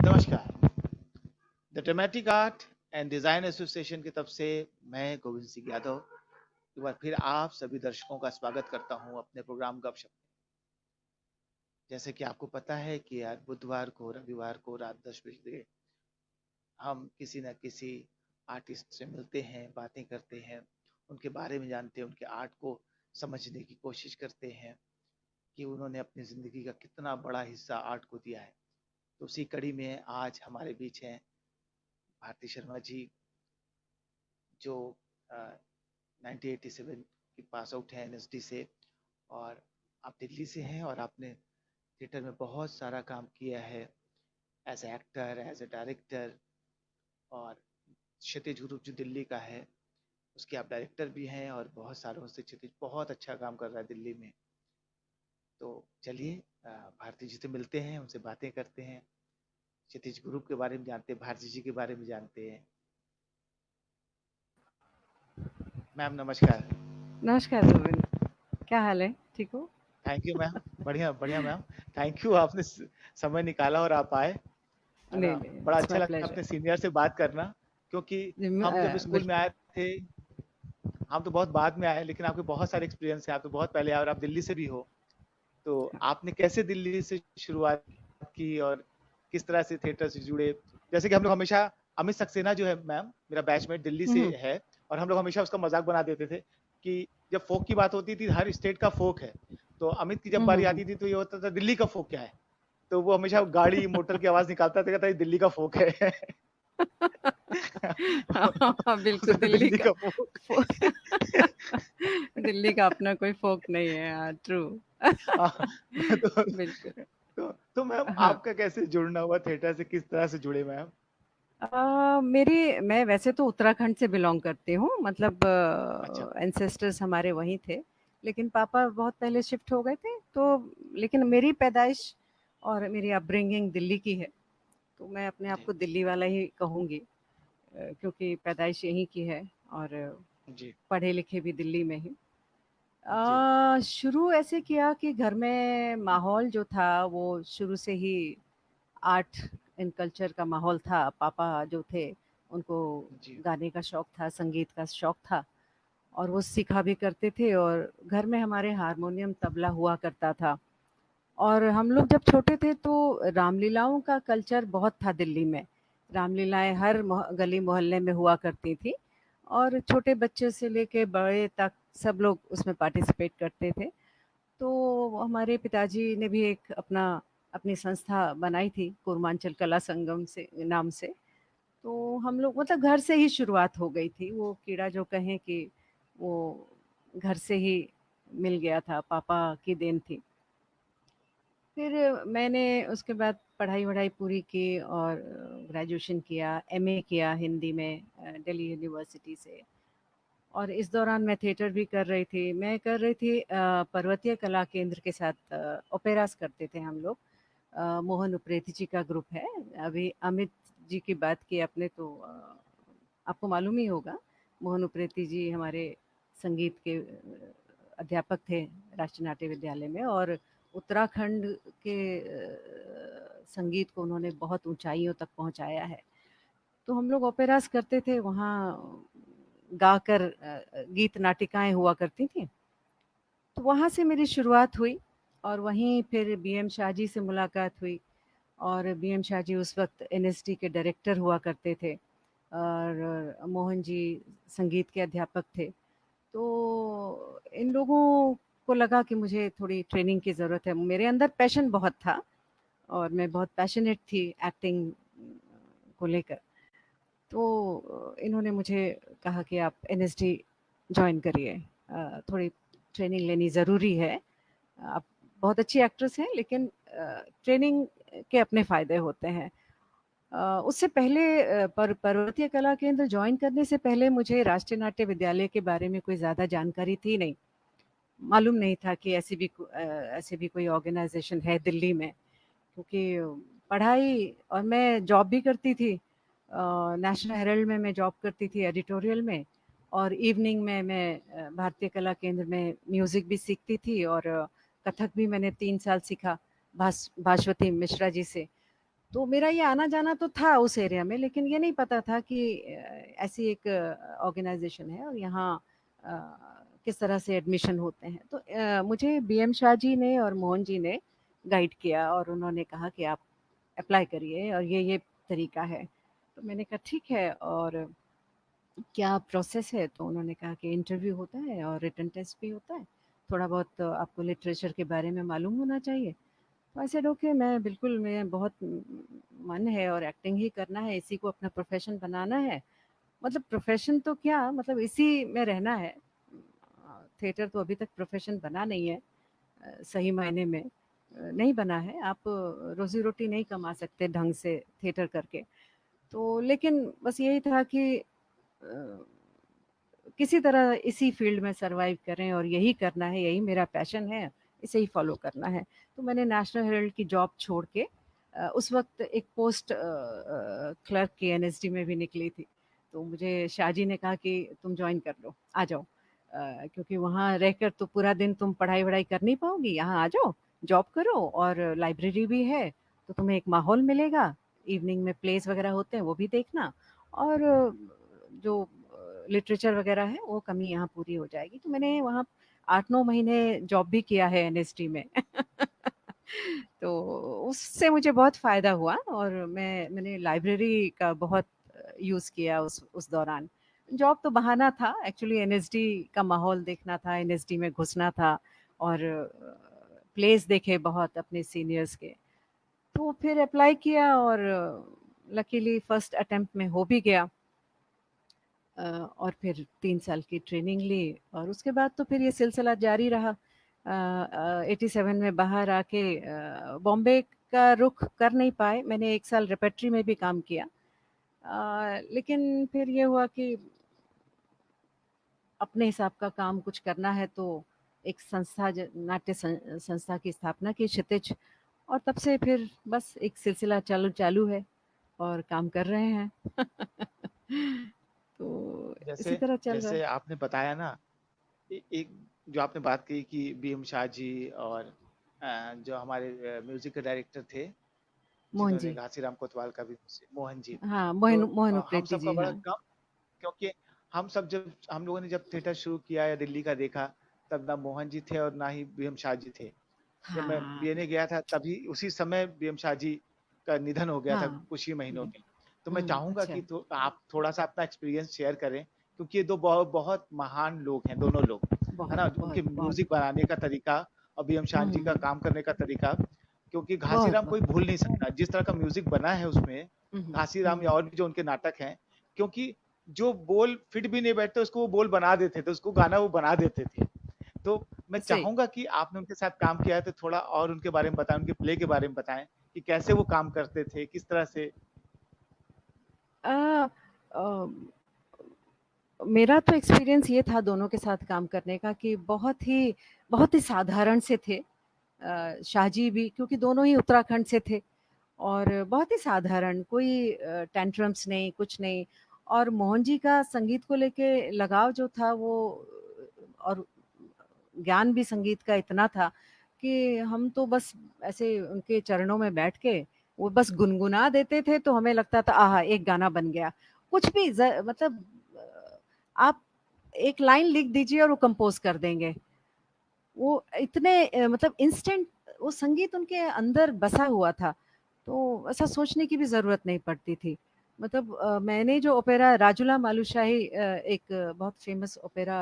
नमस्कार। The dramatic art and design association की तरफ से मैं गोविंद सिंह यादव एक बार फिर आप सभी दर्शकों का स्वागत करता हूं अपने प्रोग्राम गपशप। जैसे कि आपको पता है कि यार बुधवार को रविवार को रात 10 बजे हम किसी न किसी आर्टिस्ट से मिलते हैं, बातें करते हैं, उनके बारे में जानते हैं, उनके आर्ट को समझने की कोशिश करते हैं कि उन्होंने अपनी जिंदगी का कितना बड़ा हिस्सा आर्ट को दिया है। तो उसी कड़ी में आज हमारे बीच हैं भारती शर्मा जी, जो 1987 की पास आउट है एनएसडी से, और आप दिल्ली से हैं और आपने थिएटर में बहुत सारा काम किया है as a actor, as a director. और क्षितिज ग्रुप जो दिल्ली का है उसके आप डायरेक्टर भी हैं और बहुत सालों से क्षितिज बहुत अच्छा काम कर रहा है दिल्ली में। तो चलिए भारती जी से मिलते हैं, उनसे बातें करते हैं, क्षितिज ग्रुप के बारे में जानते हैं, भारती जी के बारे में जानते हैं। मैम नमस्कार। नमस्कार गोविंद, क्या हाल है? ठीक हो? Thank you ma'am. बढ़िया बढ़िया मैम। थैंक यू, आपने समय निकाला और आप आए, है नहीं ना। नहीं, बड़ा इट्स अच्छा माय लगता है प्लेजर। अपने सीनियर से बात करना, क्योंकि हम जब स्कूल में बिल्कुल। आए थे, हम तो बहुत बाद में आए, लेकिन आपके बहुत सारे एक्सपीरियंस है, आप तो बहुत पहले आए और आप दिल्ली से भी हो। तो आपने कैसे दिल्ली से शुरुआत की और किस तरह से थिएटर से जुड़े? जैसे कि हम लोग हमेशा, अमित सक्सेना जो है मैम, मेरा बैचमेट दिल्ली से हम्म है, और हम लोग हमेशा उसका मजाक बना देते थे कि जब फोक की बात होती थी, हर स्टेट का फोक है, तो अमित की जब बारी हम्म। आती थी तो ये होता था दिल्ली का फोक क्या है। तो वो हमेशा गाड़ी मोटर की आवाज निकालता था, कहता ये दिल्ली का फोक है। हाँ, बिल्कुल दिल्ली दिल्ली का का फोक। फो, दिल्ली का अपना कोई फोक नहीं है, हाँ ट्रू। हाँ, तो बिल्कुल। तो मैम हाँ। आपका कैसे जुड़ना हुआ थिएटर से, किस तरह से जुड़े मैम? मैं वैसे तो उत्तराखंड से बिलोंग करती हूँ, मतलब अच्छा। एंसेस्टर्स हमारे वहीं थे, लेकिन पापा बहुत पहले शिफ्ट हो गए थे, तो लेकिन मेरी पैदाइश और मेरी अपब्रिंगिंग दिल्ली की है, तो मैं अपने आप जी। को दिल्ली वाला ही कहूँगी, क्योंकि पैदाइश यहीं की है और जी। पढ़े लिखे भी दिल्ली में ही। जी। शुरू ऐसे किया कि घर में माहौल जो था वो शुरू से ही आर्ट एंड कल्चर का माहौल था। पापा जो थे उनको जी। गाने का शौक था, संगीत का शौक था, और वो सिखा भी करते थे, और घर में हमारे हारमोनियम तबला हुआ करता था। और हम लोग जब छोटे थे तो रामलीलाओं का कल्चर बहुत था दिल्ली में। रामलीलाएँ हर गली मोहल्ले में हुआ करती थी, और छोटे बच्चे से लेके बड़े तक सब लोग उसमें पार्टिसिपेट करते थे। तो हमारे पिताजी ने भी एक अपनी संस्था बनाई थी, कूर्मांचल कला संगम से नाम से। तो हम लोग मतलब घर से ही शुरुआत हो गई थी, वो कीड़ा जो कहें कि वो घर से ही मिल गया था, पापा की देन थी। फिर मैंने उसके बाद पढ़ाई-वढ़ाई पूरी की और ग्रेजुएशन किया, एमए किया हिंदी में दिल्ली यूनिवर्सिटी से। और इस दौरान मैं थिएटर भी कर रही थी। मैं कर रही थी पर्वतीय कला केंद्र के साथ, ओपेरास करते थे हम लोग। मोहन उप्रेती जी का ग्रुप है। अभी अमित जी की बात की आपने तो आपको मालूम ही होगा। मोहन उप्रेती जी हमारे संगीत के अध्यापक थे राष्ट्रीय नाट्य विद्यालय में, और उत्तराखंड के संगीत को उन्होंने बहुत ऊँचाइयों तक पहुँचाया है। तो हम लोग ओपेरास करते थे, वहाँ गाकर गीत नाटिकाएँ हुआ करती थीं। तो वहाँ से मेरी शुरुआत हुई, और वहीं फिर बीएम शाह जी से मुलाकात हुई, और बीएम शाह जी उस वक़्त एनएसडी के डायरेक्टर हुआ करते थे, और मोहन जी संगीत के अध्यापक थे। तो इन लोगों को लगा कि मुझे थोड़ी ट्रेनिंग की ज़रूरत है। मेरे अंदर पैशन बहुत था और मैं बहुत पैशनेट थी एक्टिंग को लेकर। तो इन्होंने मुझे कहा कि आप एनएसडी जॉइन करिए, थोड़ी ट्रेनिंग लेनी ज़रूरी है। आप बहुत अच्छी एक्ट्रेस हैं, लेकिन ट्रेनिंग के अपने फ़ायदे होते हैं। उससे पहले पर्वतीय कला केंद्र जॉइन करने से पहले मुझे राष्ट्रीय नाट्य विद्यालय के बारे में कोई ज़्यादा जानकारी थी नहीं। मालूम नहीं था कि ऐसी भी कोई ऑर्गेनाइज़ेशन है दिल्ली में, क्योंकि पढ़ाई और मैं जॉब भी करती थी। नेशनल हेराल्ड में मैं जॉब करती थी एडिटोरियल में, और इवनिंग में मैं भारतीय कला केंद्र में म्यूज़िक भी सीखती थी, और कथक भी मैंने 3 साल सीखा भास्वती मिश्रा जी से। तो मेरा ये आना-जाना तो था उस एरिया में, लेकिन ये नहीं पता था कि ऐसी एक ऑर्गेनाइज़ेशन है और यहाँ किस तरह से एडमिशन होते हैं। तो मुझे बीएम शाह जी ने और मोहन जी ने गाइड किया और उन्होंने कहा कि आप अप्लाई करिए और ये तरीका है। तो मैंने कहा ठीक है, और क्या प्रोसेस है? तो उन्होंने कहा कि इंटरव्यू होता है और रिटन टेस्ट भी होता है। थोड़ा बहुत आपको लिटरेचर के बारे में मालूम होना चाहिए। तो आई सेड ओके, मैं बिल्कुल, मैं बहुत मन है और एक्टिंग ही करना है, इसी को अपना प्रोफ़ेशन बनाना है। मतलब प्रोफ़ेशन तो क्या, मतलब इसी में रहना है। थिएटर तो अभी तक प्रोफ़ेशन बना नहीं है सही मायने में, नहीं बना है। आप रोज़ी-रोटी नहीं कमा सकते ढंग से थिएटर करके। तो लेकिन बस यही था कि अ, किसी तरह इसी फ़ील्ड में सर्वाइव करें और यही करना है, यही मेरा पैशन है, इसे ही फ़ॉलो करना है। तो मैंने नेशनल हेराल्ड की जॉब छोड़ के उस वक़्त एक पोस्ट क्लर्क की एनएसडी में भी निकली थी। तो मुझे शाहजी ने कहा कि तुम जॉइन कर लो, आ जाओ। क्योंकि वहाँ रहकर तो पूरा दिन तुम पढ़ाई-वढ़ाई कर नहीं पाओगी, यहाँ आ जाओ, जॉब करो और लाइब्रेरी भी है, तो तुम्हें एक माहौल मिलेगा, इवनिंग में प्लेज़ वग़ैरह होते हैं, वो भी देखना और जो लिटरेचर वग़ैरह है, वो कमी यहाँ पूरी हो जाएगी। तो मैंने वहाँ 8-9 महीने जॉब भी किया है एनएसडी में। तो उससे मुझे बहुत फ़ायदा हुआ और मैंने लाइब्रेरी का बहुत यूज़ किया उस दौरान। जॉब तो बहाना था, एक्चुअली एनएसडी का माहौल देखना था, एनएसडी में घुसना था और प्लेस देखे बहुत अपने सीनियर्स के। तो फिर अप्लाई किया और लकीली फर्स्ट अटेम्प्ट में हो भी गया। और फिर 3 साल की ट्रेनिंग ली और उसके बाद तो फिर ये सिलसिला जारी रहा। 87 में बाहर आके बॉम्बे का रुख कर नहीं पाए। मैंने 1 साल रेpertory में भी काम किया। लेकिन फिर ये हुआ कि अपने हिसाब का काम कुछ करना है तो एक संस्था नाट्य संस्था की स्थापना की, क्षितिज, और तब से फिर बस एक सिलसिला चालू चालू है और काम कर रहे हैं। तो इसी जैसे तरह चल रहा जैसे है। आपने बताया ना, एक जो आपने बात की कि बीएम शाह जी और जो हमारे म्यूजिक के डायरेक्टर थे, मोहन जिन्होंने जी। घासीराम कोतवाल का भी, मोहन जी। हाँ, तो मोहन हम उप्रेती सबका जी, बड़ा हाँ। कम, क्योंकि हम लोगों ने जब थिएटर शुरू किया या दिल्ली का देखा, तब ना मोहन जी थे और ना ही बीएम शाह जी थे। जब मैं हाँ, बीएनए गया था तभी उसी समय बीएम शाह जी का निधन हो गया था हाँ। कुछ ही महीनों हुँ, में। तो मैं चाहूंगा अच्छा। कि आप थोड़ा सा अपना एक्सपीरियंस शेयर करें, क्योंकि ये दो बहुत बहुत महान लोग हैं, दोनों लोग, है बहुत, ना? बहुत, उनके बहुत। म्यूजिक बनाने का तरीका और बीएम शाह जी का हुँ, काम करने का तरीका, क्योंकि बहुत, घासीराम कोई बहुत। भूल नहीं सकता जिस तरह का म्यूजिक बना है उसमें। हुँ, घासीराम या हुँ। और भी जो उनके नाटक हैं, क्योंकि जो बोल फिट भी नहीं बैठते उसको वो बोल बना देते थे, उसको गाना वो बना देते थे। तो मैं सही। चाहूंगा कि आपने उनके साथ काम किया है तो थोड़ा और उनके बारे में बताएं, उनके प्ले के बारे में बताएं कि कैसे वो काम करते थे, किस तरह से। अ अ, मेरा तो एक्सपीरियंस ये था दोनों के साथ काम करने का कि बहुत ही साधारण से थे। शाहजी भी, क्योंकि दोनों ही उत्तराखंड से थे और बहुत ही साधारण, कोई टेंट्रम्स नहीं, कुछ नहीं। और मोहन जी का संगीत को लेके लगाव जो था वो और ज्ञान भी संगीत का इतना था कि हम तो बस ऐसे उनके चरणों में बैठ के वो बस गुनगुना देते थे तो हमें लगता था आहा! एक गाना बन गया। कुछ भी मतलब आप एक लाइन लिख दीजिए और वो कंपोज़ कर देंगे। वो इतने मतलब इंस्टेंट, वो संगीत उनके अंदर बसा हुआ था, तो ऐसा सोचने की भी ज़रूरत नहीं पड़ती थी। मतलब मैंने जो ओपेरा राजूला मालुशाही, एक बहुत फ़ेमस ओपेरा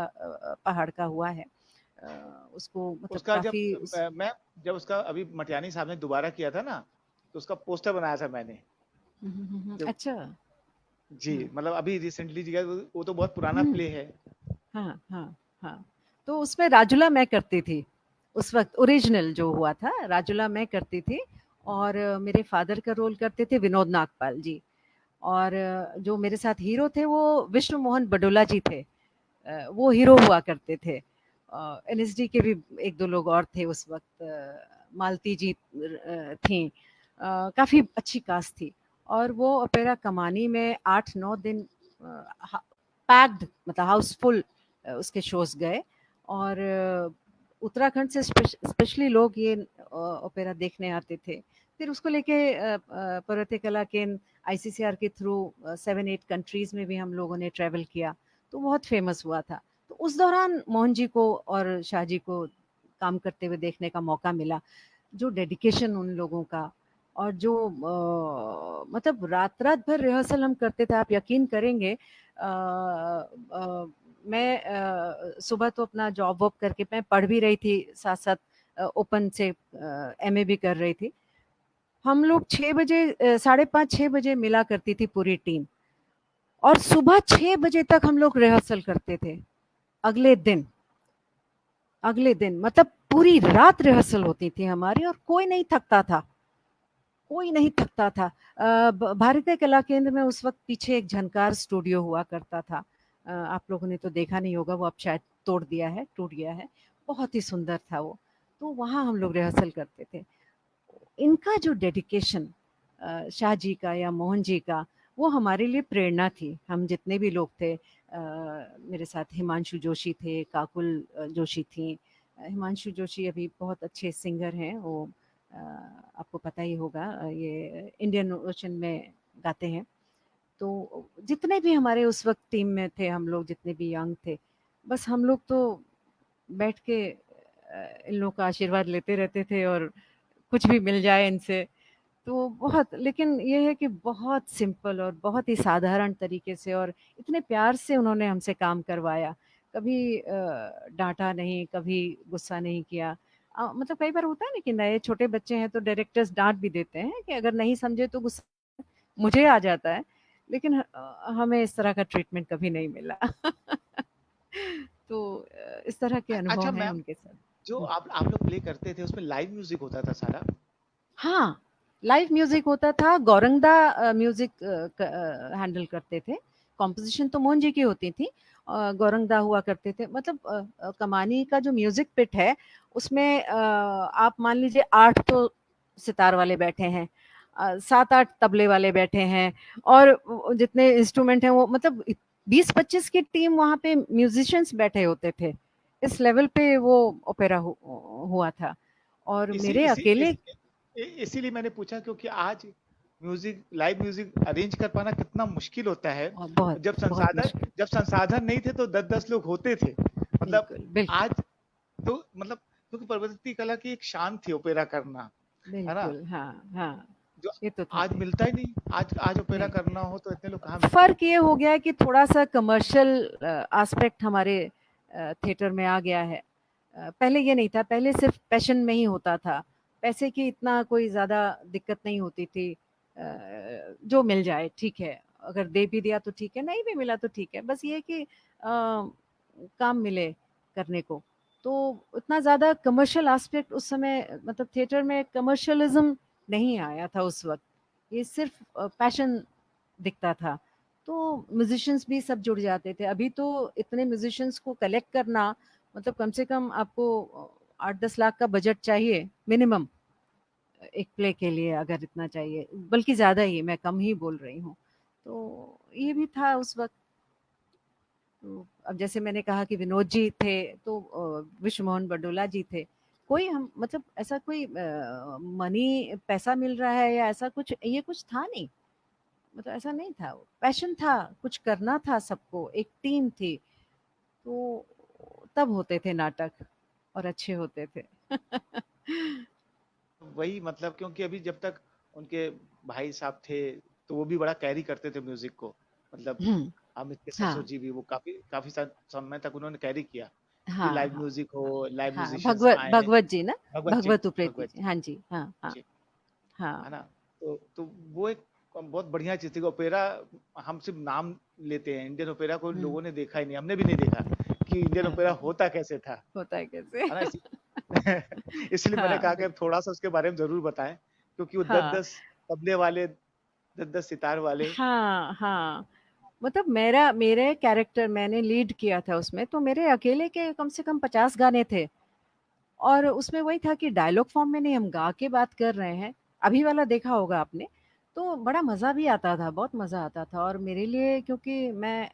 पहाड़ का हुआ है। अ, उसको मतलब उसका जब काफ़ी उस मैं जब उसका अभी मटियानी साहब ने दोबारा किया था ना, तो उसका पोस्टर बनाया था मैंने। हुँ, हुँ, हुँ, हुँ। जब अच्छा। जी, हुँ। मतलब अभी रिसेंटली जी वो तो बहुत पुराना हुँ। प्ले है। हाँ, हाँ, हाँ। तो उसमें राजूला मैं करती थी। उस वक़्त ओरिजिनल जो हुआ था, राजूला मैं करती थी और मेरे फ़ादर का रोल करते थे विनोद नागपाल जी। और जो मेरे साथ हीरो थे वो विष्णु मोहन बडोला जी थे। वो हीरो हुआ करते थे। एनएसडी के भी 1-2 लोग और थे उस वक़्त, मालती जी थीं। काफ़ी अच्छी कास्ट थी और वो ओपेरा कमानी में 8-9 दिन अ, ह पैक्ड, मतलब हाउसफुल उसके शोज़ गए और उत्तराखंड से स्पेशली लोग ये ओपेरा देखने आते थे। फिर उसको लेके पर्वतीय कला केंद्र आईसीसीआर के थ्रू 7-8 कंट्रीज़ में भी हम लोगों ने ट्रैवल किया, तो बहुत फेमस हुआ था। तो उस दौरान मोहन जी को और शाह जी को काम करते हुए देखने का मौका मिला। जो डेडिकेशन उन लोगों का और जो मतलब रात-रात भर रिहर्सल हम करते थे, आप यकीन करेंगे मैं सुबह तो अपना जॉब वॉब करके मैं पढ़ भी रही थी, साथ-साथ ओपन से एमए भी कर रही थी। हम लोग 6 बजे साढ़े 5-6 बजे मिला करती थी पूरी टीम और सुबह 6 बजे तक हम लोग रिहर्सल करते थे, अगले दिन। अगले दिन मतलब पूरी रात रिहर्सल होती थी हमारी और कोई नहीं थकता था, कोई नहीं थकता था। भारतीय कला केंद्र में उस वक़्त पीछे एक झनकार स्टूडियो हुआ करता था। आप लोगों ने तो देखा नहीं होगा, वो अब शायद तोड़ दिया है, टूट गया है। बहुत ही सुंदर था वो, तो वहाँ हम लोग रिहर्सल करते थे। इनका जो डेडिकेशन शाह जी का या मोहन जी का, वो हमारे लिए प्रेरणा थी। हम जितने भी लोग थे मेरे साथ हिमांशु जोशी थे, काकुल जोशी थीं। हिमांशु जोशी अभी बहुत अच्छे सिंगर हैं, वो आपको पता ही होगा ये इंडियन ओशन में गाते हैं। तो जितने भी हमारे उस वक़्त टीम में थे हम लोग जितने भी यंग थे, बस हम लोग तो बैठ के इन लोगों का आशीर्वाद लेते रहते थे और कुछ भी मिल जाए इनसे तो बहुत लेकिन ये है कि बहुत सिंपल और बहुत ही साधारण तरीके से और इतने प्यार से उन्होंने हमसे काम करवाया। कभी डाँटा नहीं, कभी गुस्सा नहीं किया। मतलब कई बार होता है ना कि नए छोटे बच्चे हैं तो डायरेक्टर्स डाँट भी देते हैं कि अगर नहीं समझे तो गुस्सा मुझे आ जाता है। लेकिन हमें इस तरह का ट्रीटमेंट कभी नहीं मिला। तो इस तरह के अच्छा अनुभव हैं मैम, उनके साथ। जो हुँ। आप लोग प्ले करते थे उसमें लाइव म्यूजिक होता था सारा? हाँ, लाइव म्यूज़िक होता था, गौरंगदा म्यूज़िक हैंडल करते थे। कॉम्पोज़िशन तो मोहन जी की होती थी गौरंगदा हुआ करते थे। मतलब कमानी का जो म्यूज़िक पिट है, उसमें आप मान लीजिए 8 तो सितार वाले बैठे हैं 7-8 तबले वाले बैठे हैं और जितने इंस्ट्रूमेंट हैं वो मतलब 20-25 की टीम वहाँ पे म्यूज़िशियंस बैठे होते थे। इस लेवल पे वो ओपेरा हुआ था और इसी मेरे इसी अकेले इस इसीलिए मैंने पूछा, क्योंकि आज लाइव म्यूजिक अरेंज कर पाना कितना मुश्किल होता है। बहुत, बहुत मुश्किल। जब संसाधन नहीं थे तो 10-10 लोग होते थे। मतलब बिल्कुल, बिल्कुल, आज तो मतलब, क्योंकि प्रवृत्ति कला की एक शान थी ओपेरा करना, है ना? बिल्कुल, हाँ, हाँ, जो ये तो था। आज मिलता ही नहीं। आज ओपेरा नहीं, करना हो तो इतने लोग कहाँ मिलते हैं? फ़र्क ये हो गया है कि थोड़ा-सा कमर्शियल एस्पेक्ट हमारे थिएटर में आ गया है। पहले ये नहीं था, पहले सिर्फ़ पैशन में ही होता था। पैसे की इतना कोई ज़्यादा दिक्कत नहीं होती थी। जो मिल जाए ठीक है, अगर दे भी दिया तो ठीक है, नहीं भी मिला तो ठीक है। बस ये है कि काम मिले करने को। तो उतना ज़्यादा कमर्शियल एस्पेक्ट उस समय मतलब थिएटर में कमर्शियलिज़्म नहीं आया था उस वक़्त। ये सिर्फ़ पैशन दिखता था। तो म्यूज़िशियंस भी सब जुड़ जाते थे। अभी तो इतने म्यूज़िशियंस को कलेक्ट करना मतलब कम से कम आपको 8-10 लाख का बजट चाहिए मिनिमम एक प्ले के लिए अगर इतना चाहिए, बल्कि ज़्यादा ही मैं कम ही बोल रही हूँ। तो ये भी था उस वक़्त। तो अब जैसे मैंने कहा कि विनोद जी थे तो विश्व मोहन बडोला जी थे। कोई हम मतलब ऐसा कोई मनी पैसा मिल रहा है या ऐसा कुछ ये कुछ था नहीं। मतलब ऐसा नहीं था वो, पैशन था, कुछ करना था सबको, एक टीम थी, तो तब होते थे नाटक और अच्छे होते थे। वही मतलब, क्योंकि अभी जब तक उनके भाई साहब थे तो वो भी बड़ा कैरी करते थे म्यूजिक को। मतलब हुँ, अमित के ससुर हाँ, जी भी, वो काफी काफी समय तक उन्होंने कैरी किया कि हाँ, लाइव हाँ, म्यूजिक हो, लाइव हाँ, म्यूजिशियंस भगवत आए। भगवत जी ना? भगवत जी, भगवत उप्रेती भगवत जी, जी हाँ जी, हाँ, हाँ, जी, है हाँ, ना? तो वो एक बहुत बढ़िया चीज थी। ओपेरा हम सिर्फ नाम लेते हैं, इंडियन ओपेरा को हुँ, लोगों ने देखा ही नहीं, हमने भी नहीं देखा कि इंडियन हाँ, ओपेरा होता कैसे था, होता है कैसे? है ना? इसलिए मैंने हाँ, कहा कि बिल्कुल, थोड़ा सा उसके बारे में जरूर बताएं, क्योंकि वो दस हाँ, दस तबले वाले, 10-10 सितार वाले। हाँ, हाँ। मतलब मेरे कैरेक्टर मैंने लीड किया था उसमें, तो मेरे अकेले के कम से कम 50 गाने थे और उसमें वही था कि डायलॉग फॉर्म में नहीं, हम गा के बात कर रहे हैं। अभी वाला देखा होगा आपने, तो बड़ा मज़ा भी आता था, बहुत मज़ा आता था और मेरे लिए क्योंकि मैं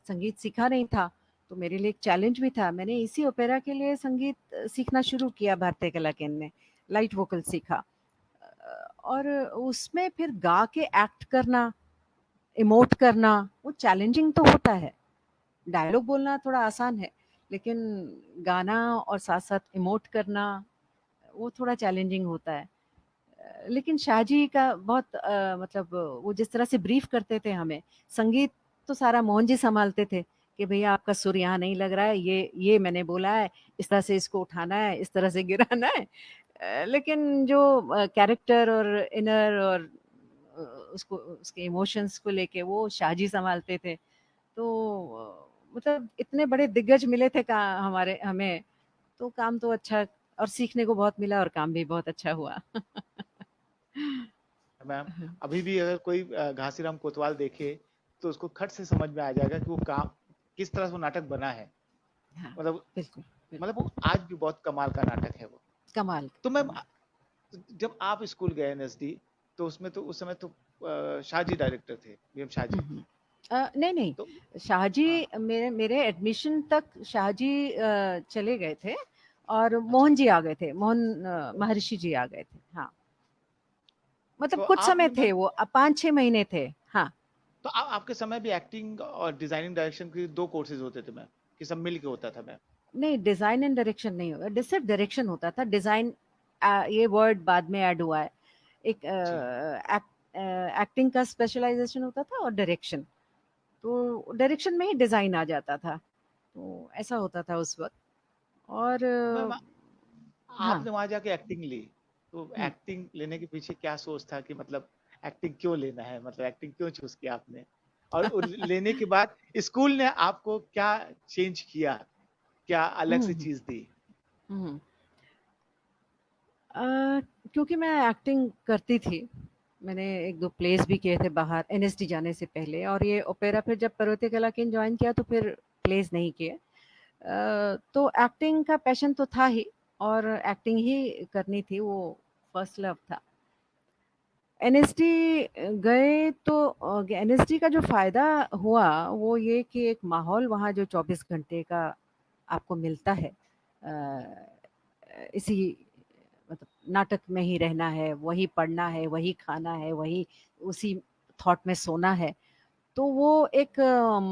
संगीत सीखा नहीं था, तो मेरे लिए एक चैलेंज भी था। मैंने इसी ओपेरा के लिए संगीत सीखना शुरू किया भारतीय कला केंद्र में, लाइट वोकल सीखा। और उसमें फिर गा के एक्ट करना, इमोट करना, वो चैलेंजिंग तो होता है। डायलॉग बोलना थोड़ा आसान है, लेकिन गाना और साथ-साथ इमोट करना, वो थोड़ा चैलेंजिंग होता है। लेकिन शाहजी का बहुत मतलब वो जिस तरह से ब्रीफ करते थे हमें, संगीत तो सारा मोहन जी सँभालते थे कि भैया आपका सुर यहाँ नहीं लग रहा है, ये मैंने बोला है, इस तरह से इसको उठाना है, इस तरह से गिराना है। लेकिन जो कैरेक्टर और इनर और उसको उसके इमोशंस को लेके वो शाहजी सँभालते थे। तो मतलब इतने बड़े दिग्गज मिले थे का हमारे हमें, तो काम तो अच्छा और सीखने को बहुत मिला और काम भी बहुत अच्छा हुआ। मैम, अभी भी अगर कोई घासीराम कोतवाल देखे तो उसको खट से समझ में आ जाएगा कि वो काम किस तरह से वो नाटक बना है। हाँ, मतलब बिल्कुल, मतलब बिल्कुल। वो आज भी बहुत कमाल का नाटक है वो। कमाल, तो मैम, कमाल। जब आप स्कूल गए एनएसडी, तो उसमें तो उस समय तो शाहजी डायरेक्टर थे, बीएम शाहजी। हुँ। नहीं, नहीं, तो शाहजी हाँ, मेरे मेरे एडमिशन तक शाहजी चले गए थे और अच्छा। मोहन जी आ गए थे, महर्षि जी आ गए थे। हाँ, मतलब तो कुछ समय आपने थे मैम, वो 5-6 महीने थे। हाँ, तो आपके समय भी एक्टिंग और डिजाइनिंग डायरेक्शन के 2 कोर्सेज होते थे मैम, कि सब मिल के होता था मैम? नहीं डिज़ाइन एंड डायरेक्शन नहीं होगा, सिर्फ़ डायरेक्शन होता था। डिज़ाइन ये वर्ड बाद में ऐड हुआ है। एक जी। एक्टिंग का स्पेशलाइज़ेशन होता था और डायरेक्शन। तो डायरेक्शन में ही डिज़ाइन आ जाता था। तो ऐसा होता था उस वक़्त और तो मैम, हाँ, आपने वहाँ जाके एक्टिंग ली, तो हुँ। एक्टिंग लेने के पीछे क्या सोच था कि मतलब एक्टिंग क्यों लेना है? मतलब एक्टिंग क्यों चूज़ किया आपने? और लेने के बाद स्कूल ने आपको क्या चेंज किया? क्या अलग हुँ, से हुँ, चीज़ दी? हुँ। अ, क्योंकि मैं एक्टिंग करती थी, मैंने 1-2 प्लेस भी किए थे बाहर एनएसडी जाने से पहले और ये ओपेरा फिर जब पर्वतीय कला केंद्र जॉइन किया तो फिर प्लेस नहीं किए। तो एक्टिंग का पैशन तो था ही और एक्टिंग ही करनी थी, वो फर्स्ट लव था। एनएसडी गए तो एनएसडी का जो फ़ायदा हुआ वो ये कि एक माहौल वहाँ जो 24 घंटे का आपको मिलता है। इसी मतलब नाटक में ही रहना है, वही पढ़ना है, वही खाना है, वही उसी थॉट में सोना है। तो वो एक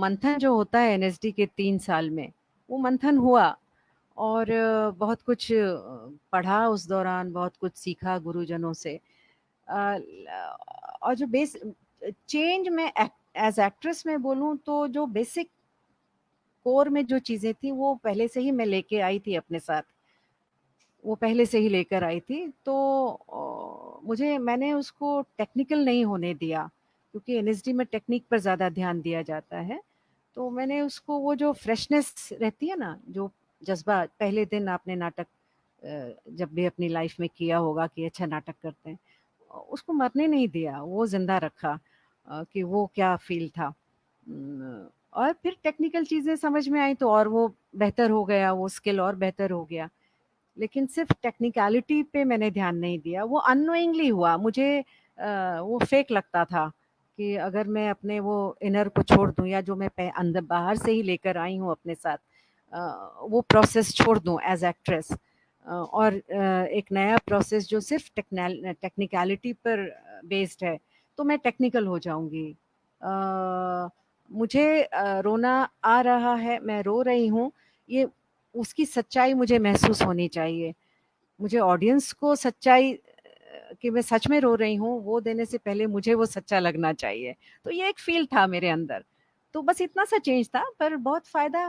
मंथन जो होता है एनएसडी के 3 साल में, वो मंथन हुआ और बहुत कुछ पढ़ा उस दौरान, बहुत कुछ सीखा गुरुजनों से। और जो बेस चेंज मैं एज एक्ट्रेस में बोलूँ तो जो बेसिक कोर में जो चीज़ें थी वो पहले से ही मैं लेके आई थी अपने साथ। वो पहले से ही लेकर आई थी तो मैंने उसको टेक्निकल नहीं होने दिया क्योंकि एनएसडी में टेक्निक पर ज़्यादा ध्यान दिया जाता है। तो मैंने उसको वो जो फ्रेशनेस रहती है ना, जो जज़्बा पहले दिन आपने नाटक जब भी अपनी लाइफ में किया होगा कि अच्छा नाटक करते हैं, उसको मरने नहीं दिया, वो ज़िंदा रखा कि वो क्या फ़ील था। और फिर टेक्निकल चीज़ें समझ में आई तो और वो बेहतर हो गया, वो स्किल और बेहतर हो गया। लेकिन सिर्फ़ टेक्निकैलिटी पे मैंने ध्यान नहीं दिया, वो अननोइंगली हुआ। मुझे वो फ़ेक लगता था कि अगर मैं अपने वो इनर को छोड़ दूँ या जो मैं पह अंदर बाहर से ही लेकर आई हूँ अपने साथ वो प्रोसेस छोड़ दूँ एज़ एक्ट्रेस और एक नया प्रोसेस जो सिर्फ़ टेक्निकैलिटी पर बेस्ड है, तो मैं टेक्निकल हो जाऊँगी। मुझे रोना आ रहा है, मैं रो रही हूँ, ये उसकी सच्चाई मुझे महसूस होनी चाहिए। मुझे ऑडियंस को सच्चाई कि मैं सच में रो रही हूँ, वो देने से पहले मुझे वो सच्चा लगना चाहिए। तो ये एक फ़ील था मेरे अंदर। तो बस इतना सा चेंज था पर बहुत फ़ायदा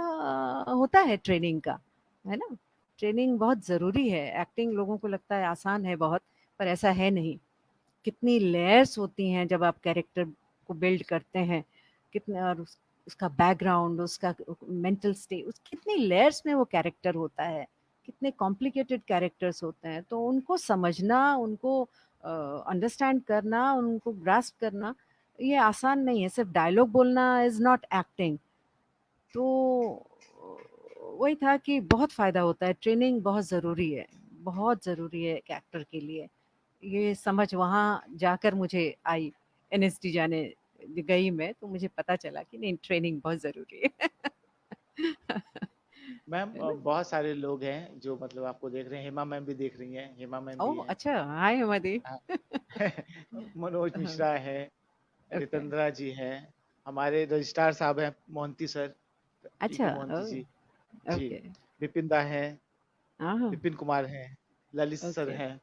होता है ट्रेनिंग का, है ना? ट्रेनिंग बहुत ज़रूरी है। एक्टिंग लोगों को लगता है आसान है बहुत, पर ऐसा है नहीं। कितनी लेयर्स होती हैं जब आप कैरेक्टर को बिल्ड करते हैं, कितने और उसका बैकग्राउंड, उसका मेंटल उस कितनी लेयर्स में वो कैरेक्टर होता है, कितने कॉम्प्लिकेटेड कैरेक्टर्स होते हैं, तो उनको समझना, उनको अंडरस्टैंड करना, उनको ग्रास्प करना, ये आसान नहीं है, सिर्फ डायलॉग बोलना इज़ नॉट एक्टिंग। तो वही था कि बहुत फ़ायदा होता है, ट्रेनिंग बहुत ज़रूरी है एक एक्टर के लिए। ये समझ वहाँ जाकर मुझे आई, एनएसडी जाने गई मैं तो मुझे पता चला कि नहीं ट्रेनिंग बहुत ज़रूरी है। मैम है ना? बहुत सारे लोग हैं जो मतलब आपको देख रहे हैं, हेमा मैम भी देख रही हैं, हेमा मैम भी ओह! हैं। अच्छा, हाय हिमाद्री। हाँ। मनोज हाँ, मिश्रा है, ओके, रितंद्रा जी हैं, हमारे रजिस्ट्रार साहब हैं मोहंती सर, अच्छा, पीके मोहंती जी। ओह! जी, ओके, विपिन दा हैं, हाँ, विपिन कुमार हैं, ललित सर ओके, हैं।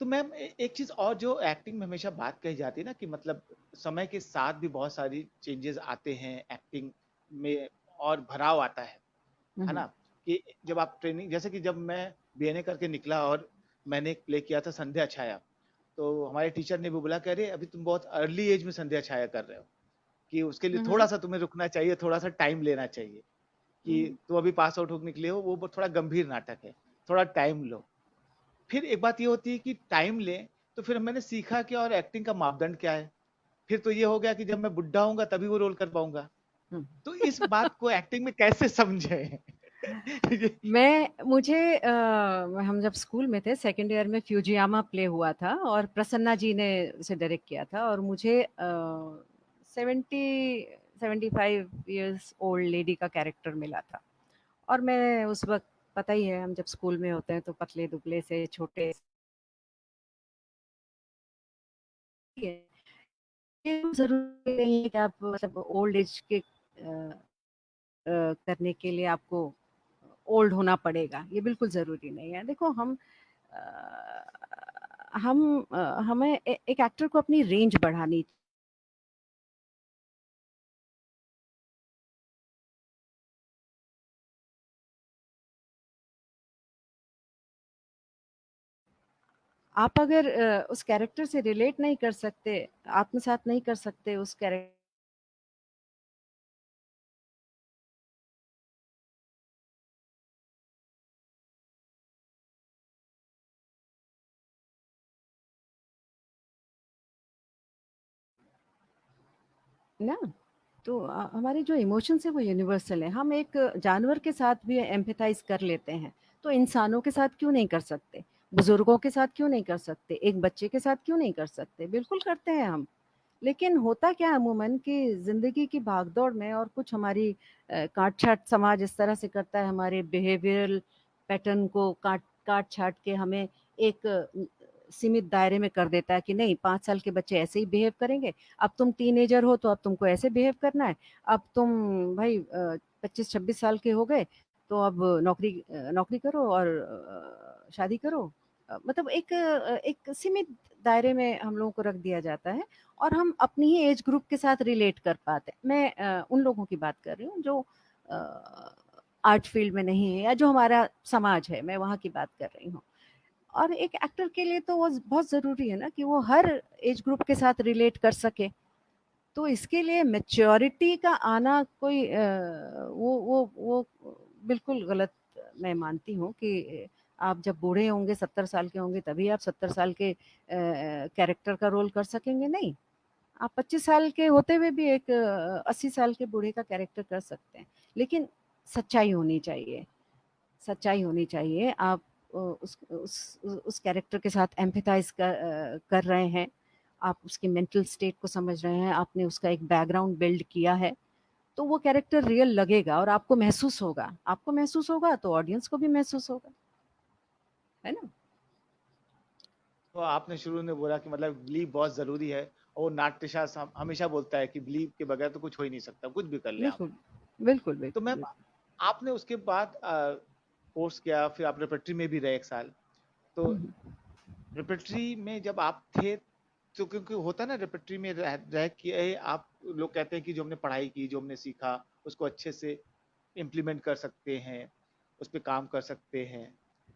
तो मैम एक चीज और जो एक्टिंग में हमेशा बात कही जाती है ना कि मतलब समय के साथ भी बहुत सारी चेंजेस आते हैं एक्टिंग में, और भराव आता है हुँ, ना? कि जब आप ट्रेनिंग, जैसे कि जब मैं बीएनए करके निकला और मैंने एक प्ले किया था संध्या छाया, तो हमारे टीचर ने भी बोला कि अरे अभी तुम बहुत अर्ली एज में संध्या छाया कर रहे हो, कि उसके लिए हुँ, थोड़ा हुँ, सा तुम्हें रुकना चाहिए, थोड़ा सा टाइम लेना चाहिए, कि हुँ, तुम अभी पास आउट होकर निकले हो, वो थोड़ा गंभीर नाटक है, थोड़ा टाइम लो। फिर एक बात ये होती है कि टाइम लें, तो फिर मैंने सीखा कि और एक्टिंग का मापदंड क्या है। फिर तो ये हो गया कि जब मैं बुढ़ा होऊंगा तभी वो रोल कर पाऊंगा। हुँ। तो इस बात को एक्टिंग में कैसे समझे? मुझे हम जब स्कूल में थे सेकंड ईयर में फ्यूजियामा प्ले हुआ था और प्रसन्ना जी ने उसे डायरेक्ट किया था और मुझे 75 इयर्स ओल्ड लेडी का कैरेक्टर मिला था और मैं उस वक्त पता ही है हम जब स्कूल में होते हैं तो पतले दुबले से छोटे से ये जरूरी नहीं है कि आप मतलब ओल्ड एज के करने के लिए आपको ओल्ड होना पड़ेगा ये बिल्कुल ज़रूरी नहीं है देखो हमें एक एक्टर को अपनी रेंज बढ़ानी आप अगर उस कैरेक्टर से रिलेट नहीं कर सकते आत्मसात नहीं कर सकते उस कैरेक्टर ना तो हमारे जो इमोशंस है वो यूनिवर्सल है हम एक जानवर के साथ भी एम्पैथाइज कर लेते हैं तो इंसानों के साथ क्यों नहीं कर सकते बुजुर्गों के साथ क्यों नहीं कर सकते एक बच्चे के साथ क्यों नहीं कर सकते बिल्कुल करते हैं हम लेकिन होता क्या है अमूमन कि ज़िंदगी की भागदौड़ में और कुछ हमारी काट-छाँट समाज इस तरह से करता है हमारे बिहेवियरल पैटर्न को काट-छाँट के हमें एक सीमित दायरे में कर देता है कि नहीं 5 साल के बच्चे ऐसे ही बिहेव करेंगे, अब तुम टीनेजर हो तो अब तुमको ऐसे बिहेव करना है, अब तुम भाई 25-26 साल के हो गए तो अब नौकरी करो और शादी करो। मतलब एक सीमित दायरे में हम लोगों को रख दिया जाता है और हम अपनी ही एज ग्रुप के साथ रिलेट कर पाते हैं। मैं उन लोगों की बात कर रही हूँ जो आर्ट फील्ड में नहीं है या जो हमारा समाज है, मैं वहाँ की बात कर रही हूँ। और एक एक्टर के लिए तो वो बहुत ज़रूरी है ना कि वो हर एज ग्रुप के साथ रिलेट कर सके। तो इसके लिए मैच्योरिटी का आना कोई वो बिल्कुल गलत मैं मानती हूँ कि आप जब बूढ़े होंगे 70 साल के होंगे तभी आप 70 साल के कैरेक्टर का रोल कर सकेंगे, नहीं। आप 25 साल के होते हुए भी एक 80 साल के बूढ़े का कैरेक्टर कर सकते हैं। लेकिन सच्चाई होनी चाहिए, सच्चाई होनी चाहिए। आप उस कैरेक्टर के साथ एम्पैथाइज़ कर रहे हैं, आप उसकी मेंटल स्टेट को समझ रहे हैं, आपने उसका एक बैकग्राउंड बिल्ड किया है, तो वो कैरेक्टर रियल लगेगा और आपको महसूस होगा। आपको महसूस होगा तो ऑडियंस को भी महसूस होगा, है ना? तो आपने शुरू में बोला कि मतलब बिलीव बहुत जरूरी है, और वो नाट्यशास्त्र हमेशा बोलता है कि बिलीव के बगैर तो कुछ हो ही नहीं सकता, कुछ भी कर ले आप। बिल्कुल, बिल्कुल, तो बिल्कुल, मैम बिल्कुल। आपने उसके बाद कोर्स किया, फिर आप रेपेट्री में भी रहे एक साल। तो हुँ, हुँ। रेपेट्री में जब आप थे, तो क्योंकि होता है ना रेपेट्री में रह के आप, लोग कहते हैं कि जो हमने पढ़ाई की, जो हमने सीखा, उसको अच्छे से इम्प्लीमेंट कर सकते हैं, उस पर काम कर सकते हैं।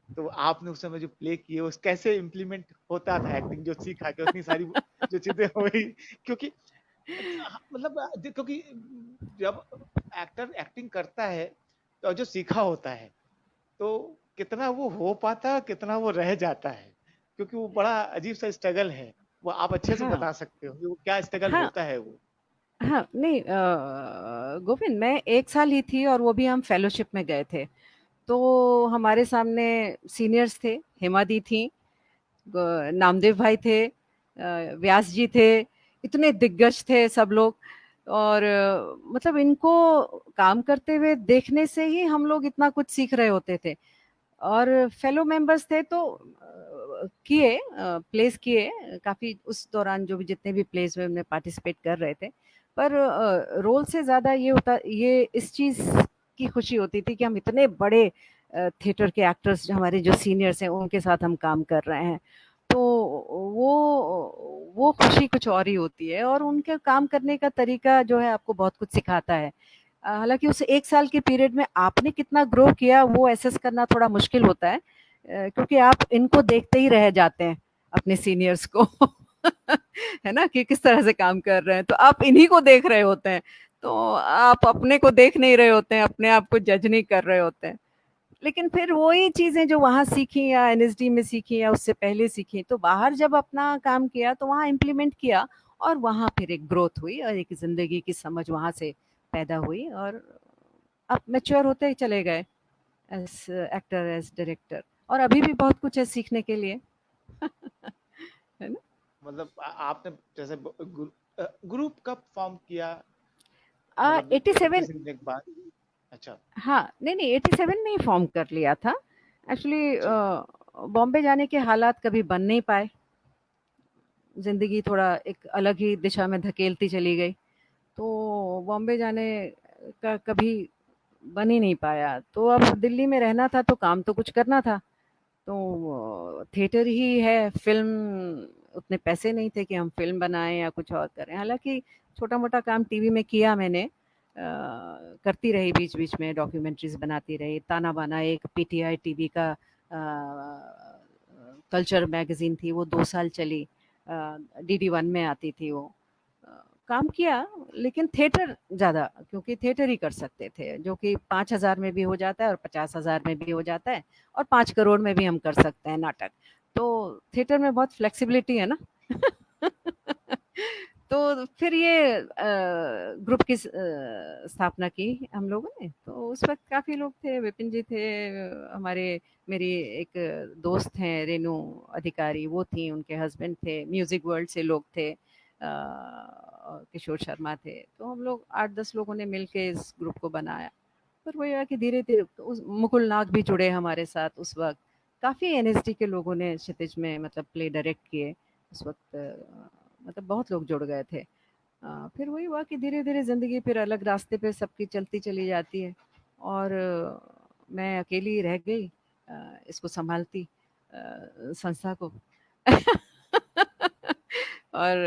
तो आपने उस समय जो प्ले किए, उस कैसे इम्प्लीमेंट होता था एक्टिंग, जो सीखा कि उतनी सारी जो चीजें हुई, क्योंकि मतलब क्योंकि जब एक्टर एक्टिंग करता है तो जो सीखा होता है, तो कितना वो हो पाता, कितना वो रह जाता है, क्योंकि वो बड़ा अजीब सा स्ट्रगल है। वो आप अच्छे से हाँ, बता सकते हो कि वो क्या स्ट्रगल हाँ, होता है वो। हाँ, नहीं गोविंद मैं 1 साल ही थी और वो भी हम फेलोशिप में गए थे। तो हमारे सामने सीनियर्स थे, हेमा दी थीं, नामदेव भाई थे, व्यास जी थे, इतने दिग्गज थे सब लोग। और मतलब इनको काम करते हुए देखने से ही हम लोग इतना कुछ सीख रहे होते थे। और फेलो मेंबर्स थे तो किए प्लेस किए काफ़ी उस दौरान, जो भी जितने भी प्लेस में उनमें पार्टिसिपेट कर रहे थे। पर रोल से ज़्यादा ये इस चीज़ की खुशी होती थी कि हम इतने बड़े थिएटर के एक्टर्स, हमारे जो सीनियर्स हैं, उनके साथ हम काम कर रहे हैं। तो वो खुशी कुछ और ही होती है, और उनके काम करने का तरीका जो है आपको बहुत कुछ सिखाता है। हालाँकि उस 1 साल के पीरियड में आपने कितना ग्रो किया वो असेस करना थोड़ा मुश्किल होता है, क्योंकि आप इनको देखते ही रह जाते हैं, अपने सीनियर्स को। है ना? कि किस तरह से काम कर रहे हैं, तो आप इन्हीं को देख रहे होते हैं। तो आप अपने को देख नहीं रहे होते हैं, अपने आप को जज नहीं कर रहे होते हैं। लेकिन फिर वही चीज़ें जो वहाँ सीखी या एनएसडी में सीखी या उससे पहले सीखी, तो बाहर जब अपना काम किया तो वहाँ इम्प्लीमेंट किया, और वहाँ फिर एक ग्रोथ हुई और एक ज़िंदगी की समझ वहाँ से पैदा हुई, और अब मैच्योर होते चले गए एज़ एक्टर, एज़ डायरेक्टर, और अभी भी बहुत कुछ है सीखने के लिए। है ना? मतलब आपने जैसे ग्रुप कब फॉर्म किया, मतलब 87। इतने साल के बाद? अच्छा। हाँ, नहीं, 87 में ही फ़ॉर्म कर लिया था। एक्चुअली जी। बॉम्बे जाने के हालात कभी बन नहीं पाए। ज़िंदगी थोड़ा एक अलग ही दिशा में धकेलती चली गई। तो बॉम्बे जाने का कभी बन ही नहीं पाया। तो अब दिल्ली में रहना था तो काम तो कुछ करना था। तो थिएटर ही है, फ़िल्म उतने पैसे नहीं थे कि हम फ़िल्म बनाएँ या कुछ और करें। हालाँकि छोटा-मोटा काम टीवी में किया मैंने। करती रही बीच-बीच में, डॉक्यूमेंट्रीज़ बनाती रही। ताना बाना एक पीटीआई टीवी का कल्चर मैगज़ीन थी, वो 2 साल चली। डीडी वन में आती थी वो। अ, काम किया, लेकिन थिएटर ज़्यादा, क्योंकि थिएटर ही कर सकते थे, जो कि 5,000 में भी हो जाता है और 50,000 में भी हो जाता है, और 5 करोड़ में भी हम कर सकते हैं नाटक। तो थिएटर में बहुत फ्लेक्सिबिलिटी है ना। तो फिर ये ग्रुप की स्थापना की हम लोगों ने। तो उस वक़्त काफ़ी लोग थे, विपिन जी थे, हमारे मेरी एक दोस्त हैं रेनू अधिकारी, वो थीं, उनके हस्बैंड थे, म्यूज़िक वर्ल्ड से लोग थे, किशोर शर्मा थे। तो हम लोग 8-10 लोगों ने मिल के इस ग्रुप को बनाया। पर वही है कि धीरे-धीरे उस मुकुल नाग भी जुड़े हमारे साथ उस वक़्त। काफ़ी एनएसडी के लोगों ने क्षितिज में मतलब प्ले डायरेक्ट किए उस वक़्त, मतलब बहुत लोग जुड़ गए थे। फिर वही हुआ कि धीरे-धीरे ज़िंदगी फिर अलग रास्ते पे सबकी चलती चली जाती है, और मैं अकेली रह गई इसको सँभालती, संस्था को। और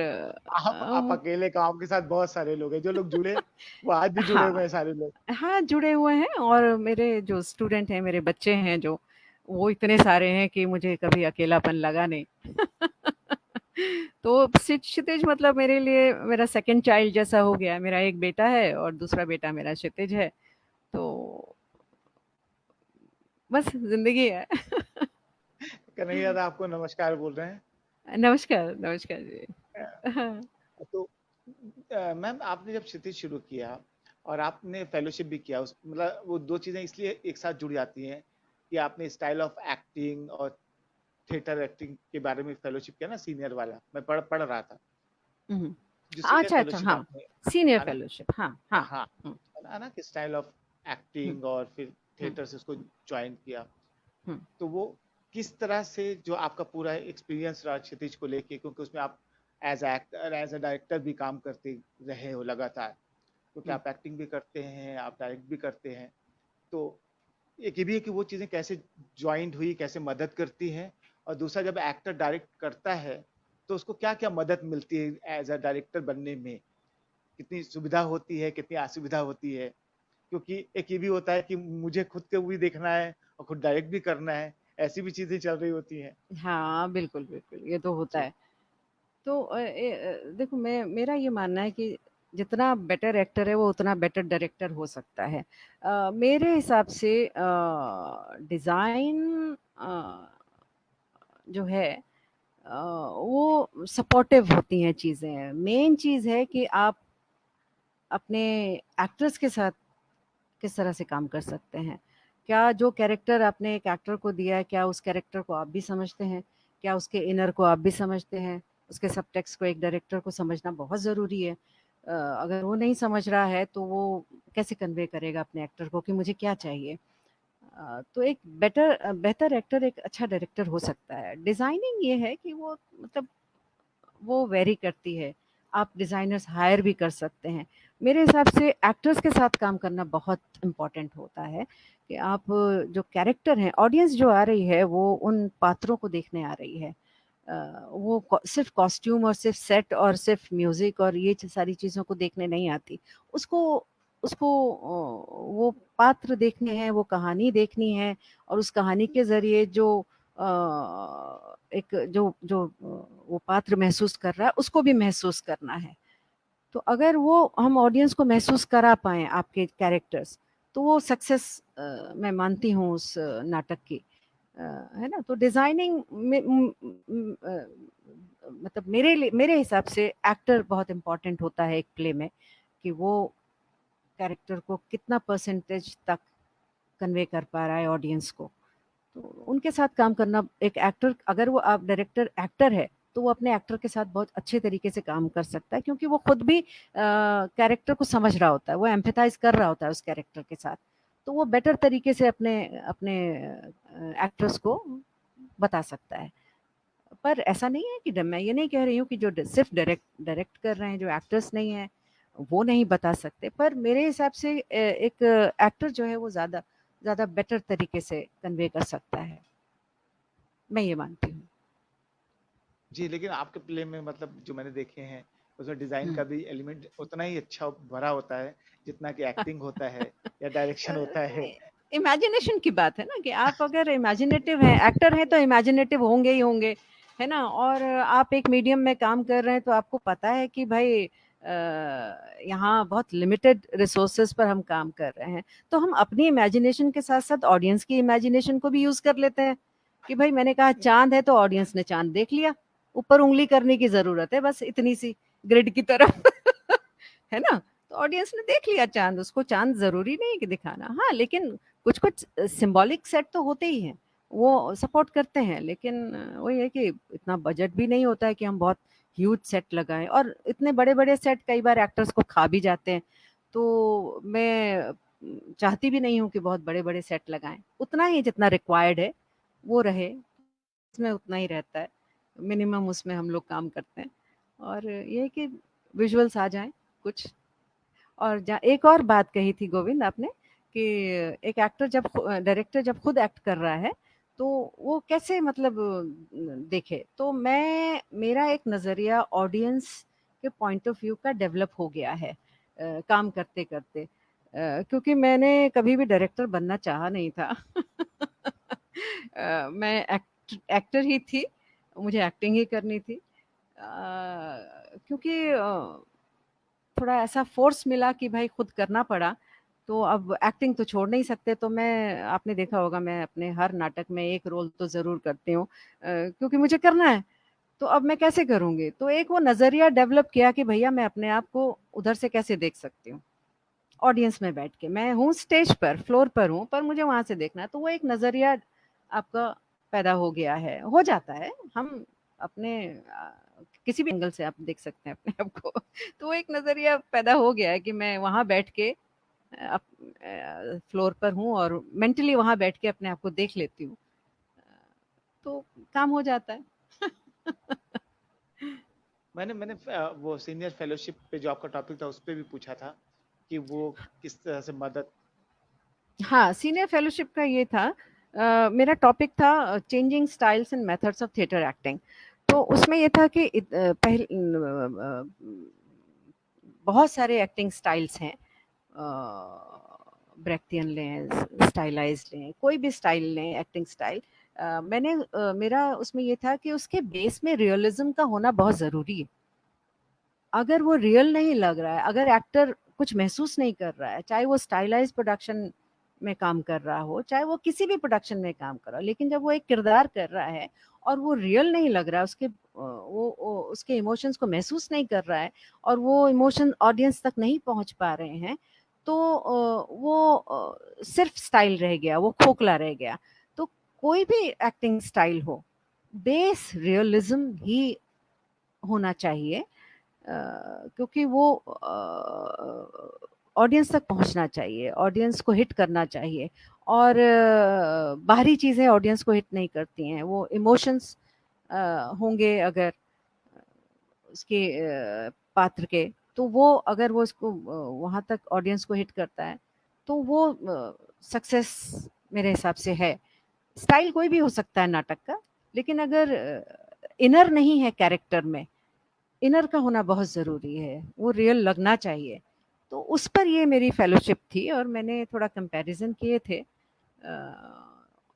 आप अकेले का, आपके साथ बहुत सारे लोग हैं, जो लोग जुड़े वो आज भी जुड़े हुए हाँ। हैं सारे लोग। हाँ, जुड़े हुए हैं, और मेरे जो स्टूडेंट हैं, मेरे बच्चे हैं जो, वो इतने सारे हैं कि मुझे कभी अकेलापन लगा नहीं। तो क्षितिज मतलब मेरे लिए मेरा सेकंड चाइल्ड जैसा हो गया है। मेरा एक बेटा है और दूसरा बेटा मेरा क्षितिज है। तो बस ज़िंदगी है। कन्हैया दा आपको नमस्कार बोल रहे हैं। नमस्कार, नमस्कार जी। हाँ। तो मैम, आपने जब क्षितिज शुरू किया और आपने फेलोशिप भी किया, उस मतलब वो दो चीजें इसलिए एक साथ जुड़ जाती हैं कि आपने स्टाइल ऑफ एक्टिंग और थिएटर एक्टिंग के बारे में फेलोशिप किया ना, सीनियर वाला मैं पढ़ पढ़ रहा था, हुँ। जो सीनियर अच्छा, अच्छा, फेलोशिप हाँ। आपने, सीनियर है ना? फेलोशिप, हाँ, हाँ। हाँ, हुँ, है ना, कि स्टाइल ऑफ हुँ, एक्टिंग और फिर हुँ, थिएटर से उसको ज्वाइन किया, हुँ, तो वो किस तरह से जो आपका पूरा एक्सपीरियंस रहा क्षितिज को लेके, क्योंकि उसमें आप as actor as a director भी काम करते रहे हो लगातार, क्योंकि हुँ, आप एक्टिंग भी करते हैं, आप डायरेक्ट भी करते हैं। तो एक ये भी है कि वो चीज़ें कैसे ज्वाइंट हुई, कैसे मदद करती हैं, और दूसरा जब एक्टर डायरेक्ट करता है तो उसको क्या क्या मदद मिलती है एज अ डायरेक्टर बनने में, कितनी सुविधा होती है, कितनी असुविधा होती है, क्योंकि एक ये भी होता है कि मुझे खुद को भी देखना है और खुद डायरेक्ट भी करना है, ऐसी भी चीजें चल रही होती हैं। हाँ, बिल्कुल, बिल्कुल, ये तो होता जी। है। तो देखो, मेरा ये मानना है कि जितना बेटर एक्टर है वो उतना बेटर डायरेक्टर हो सकता है। मेरे हिसाब से डिज़ाइन जो है वो सपोर्टिव होती हैं चीज़ें। मेन चीज़ है कि आप अपने एक्टर्स के साथ किस तरह से काम कर सकते हैं। क्या जो कैरेक्टर आपने एक एक्टर को दिया है, क्या उस कैरेक्टर को आप भी समझते हैं? क्या उसके इनर को आप भी समझते हैं? उसके सबटेक्स्ट को एक डायरेक्टर को समझना बहुत ज़रूरी है। अगर वो नहीं समझ रहा है तो वो कैसे कन्वे करेगा अपने एक्टर को कि मुझे क्या चाहिए। तो एक बेहतर एक्टर एक अच्छा डायरेक्टर हो सकता है। डिज़ाइनिंग ये है कि वो मतलब वो वेरी करती है। आप डिज़ाइनर्स हायर भी कर सकते हैं। मेरे हिसाब से एक्टर्स के साथ काम करना बहुत इम्पोर्टेंट होता है कि आप जो कैरेक्टर हैं, ऑडियंस जो आ रही है वो उन पात्रों को देखने आ रही है। वो सिर्फ कॉस्ट्यूम और सिर्फ सेट और सिर्फ म्यूजिक और ये सारी चीज़ों को देखने नहीं आती। उसको उसको वो पात्र देखने हैं, वो कहानी देखनी है और उस कहानी के ज़रिए जो एक जो जो वो पात्र महसूस कर रहा है उसको भी महसूस करना है। तो अगर वो हम ऑडियंस को महसूस करा पाएँ आपके कैरेक्टर्स, तो वो सक्सेस मैं मानती हूँ उस नाटक की। है ना? तो डिज़ाइनिंग में मतलब मेरे हिसाब से एक्टर बहुत इम्पोर्टेंट होता है एक प्ले में कि वो कैरेक्टर को कितना परसेंटेज तक कन्वे कर पा रहा है ऑडियंस को। तो उनके साथ काम करना एक एक्टर अगर वो आप डायरेक्टर एक्टर है तो वो अपने एक्टर के साथ बहुत अच्छे तरीके से काम कर सकता है क्योंकि वो खुद भी कैरेक्टर को समझ रहा होता है, वो एम्पैथाइज कर रहा होता है उस कैरेक्टर के साथ। तो वो बेटर तरीके से अपने अपने एक्टर्स को बता सकता है। पर ऐसा नहीं है कि मैं ये नहीं कह रही हूँ कि जो सिर्फ डायरेक्ट डायरेक्ट कर रहे हैं, जो एक्टर्स नहीं है वो नहीं बता सकते। पर मेरे हिसाब से एक एक्टर जो है वो ज़्यादा ज़्यादा बेटर तरीके से कन्वे कर सकता है। मैं ये मानती हूँ। जी, लेकिन आपके प्ले में मतलब जो मैंने देखे हैं, उसमें डिज़ाइन हुँ। का भी एलिमेंट उतना ही अच्छा भरा होता है, जितना कि एक्टिंग होता है या डायरेक्शन होता है। इमेजिनेशन की बात है ना कि आप अगर इमेजिनेटिव हैं, एक्टर हैं तो इमेजिनेटिव होंगे ही होंगे, है ना? और आप एक मीडियम में काम कर रहे हैं तो आपको पता है कि भाई यहाँ बहुत लिमिटेड रिसोर्सेज़ पर हम काम कर रहे हैं। तो हम अपनी इमेजिनेशन के साथ-साथ ऑडियंस की इमेजिनेशन को भी यूज़ कर लेते हैं, कि भाई मैंने कहा चाँद है तो ऑडियंस ने चाँद देख लिया, ऊपर उँगली करने की ज़रूरत है बस इतनी सी ग्रिड की तरफ, है ना? तो ऑडियंस ने देख लिया चाँद, उसको चाँद ज़रूरी नहीं है कि दिखाना। हाँ, लेकिन कुछ-कुछ सिंबॉलिक सेट तो होते ही हैं, वो सपोर्ट करते हैं, लेकिन वही है कि इतना बजट भी नहीं होता है कि हम बहुत ह्यूज सेट लगाएँ और इतने बड़े-बड़े सेट कई बार एक्टर्स को खा भी जाते हैं। तो मैं चाहती भी नहीं हूँ कि बहुत बड़े-बड़े सेट लगाएँ। उतना ही जितना रिक्वायर्ड है, वो रहे, उसमें उतना ही रहता है। मिनिमम उसमें हम लोग काम करते हैं और ये है कि विजुअल्स आ जाएँ कुछ। और जा एक और बात कही थी गोविंद आपने कि एक एक्टर जब डायरेक्टर जब खुद एक्ट कर रहा है तो वो कैसे मतलब देखे तो मैं मेरा एक नज़रिया ऑडियंस के पॉइंट ऑफ व्यू का डेवलप हो गया है काम करते करते क्योंकि मैंने कभी भी डायरेक्टर बनना चाहा नहीं था मैं एक्टर ही थी मुझे एक्टिंग ही करनी थी क्योंकि थोड़ा ऐसा फ़ोर्स मिला कि भाई खुद करना पड़ा, तो अब एक्टिंग तो छोड़ नहीं सकते, तो मैं आपने देखा होगा मैं अपने हर नाटक में एक रोल तो ज़रूर करती हूँ क्योंकि मुझे करना है, तो अब मैं कैसे करूँगी? तो एक वो नज़रिया डेवलप किया कि भैया मैं अपने आप को उधर से कैसे देख सकती हूँ, ऑडियंस में बैठ के। मैं हूँ स्टेज पर, फ्लोर पर हूँ, पर मुझे वहाँ से देखना है, तो वो एक नज़रिया आपका पैदा हो गया है, हो जाता है। हम अपने किसी भी एंगल से आप देख सकते हैं अपने आप को। तो वो एक नज़रिया पैदा हो गया है कि मैं वहाँ बैठ के फ्लोर पर हूँ और मेंटली वहाँ बैठ के अपने आप को देख लेती हूँ। तो काम हो जाता है। मैंने मैंने वो सीनियर फेलोशिप पे जो आपका टॉपिक था, उस पे भी पूछा था कि वो किस तरह से मदद। हाँ, सीनियर फेलोशिप का ये था मेरा टॉपिक था changing styles and methods of theatre acting. तो उसमें ये था कि बहुत सारे एक्टिंग स्टाइल्स हैं। ब्रेख्तियन लें, स्टाइलाइज़्ड लें, कोई भी स्टाइल लें, एक्टिंग स्टाइल। मेरा उसमें ये था कि उसके बेस में रियलिज़्म का होना बहुत ज़रूरी है। अगर वो रियल नहीं लग रहा है, अगर एक्टर कुछ महसूस नहीं कर रहा है, चाहे वो स्टाइलाइज़्ड प्रोडक्शन में काम कर रहा हो, चाहे वो किसी भी प्रोडक्शन में काम कर रहा हो, लेकिन जब वो एक किरदार कर रहा है और वो रियल नहीं लग रहा है, वो उसके इमोशंस को महसूस नहीं कर रहा है और वो इमोशन ऑडियंस तक नहीं पहुँच पा रहे हैं, तो वो सिर्फ़ स्टाइल रह गया, वो खोखला रह गया। तो कोई भी एक्टिंग स्टाइल हो, बेस रियलिज़्म ही होना चाहिए। क्योंकि वो ऑडियंस तक पहुंचना चाहिए, ऑडियंस को हिट करना चाहिए। और बाहरी चीज़ें ऑडियंस को हिट नहीं करती हैं, वो इमोशंस होंगे अगर उसके पात्र के, तो वो अगर वो उसको वहाँ तक ऑडियंस को हिट करता है तो वो सक्सेस मेरे हिसाब से है। स्टाइल कोई भी हो सकता है नाटक का, लेकिन अगर इनर नहीं है कैरेक्टर में, इनर का होना बहुत ज़रूरी है, वो रियल लगना चाहिए। तो उस पर ये मेरी फेलोशिप थी और मैंने थोड़ा कंपैरिजन किए थे।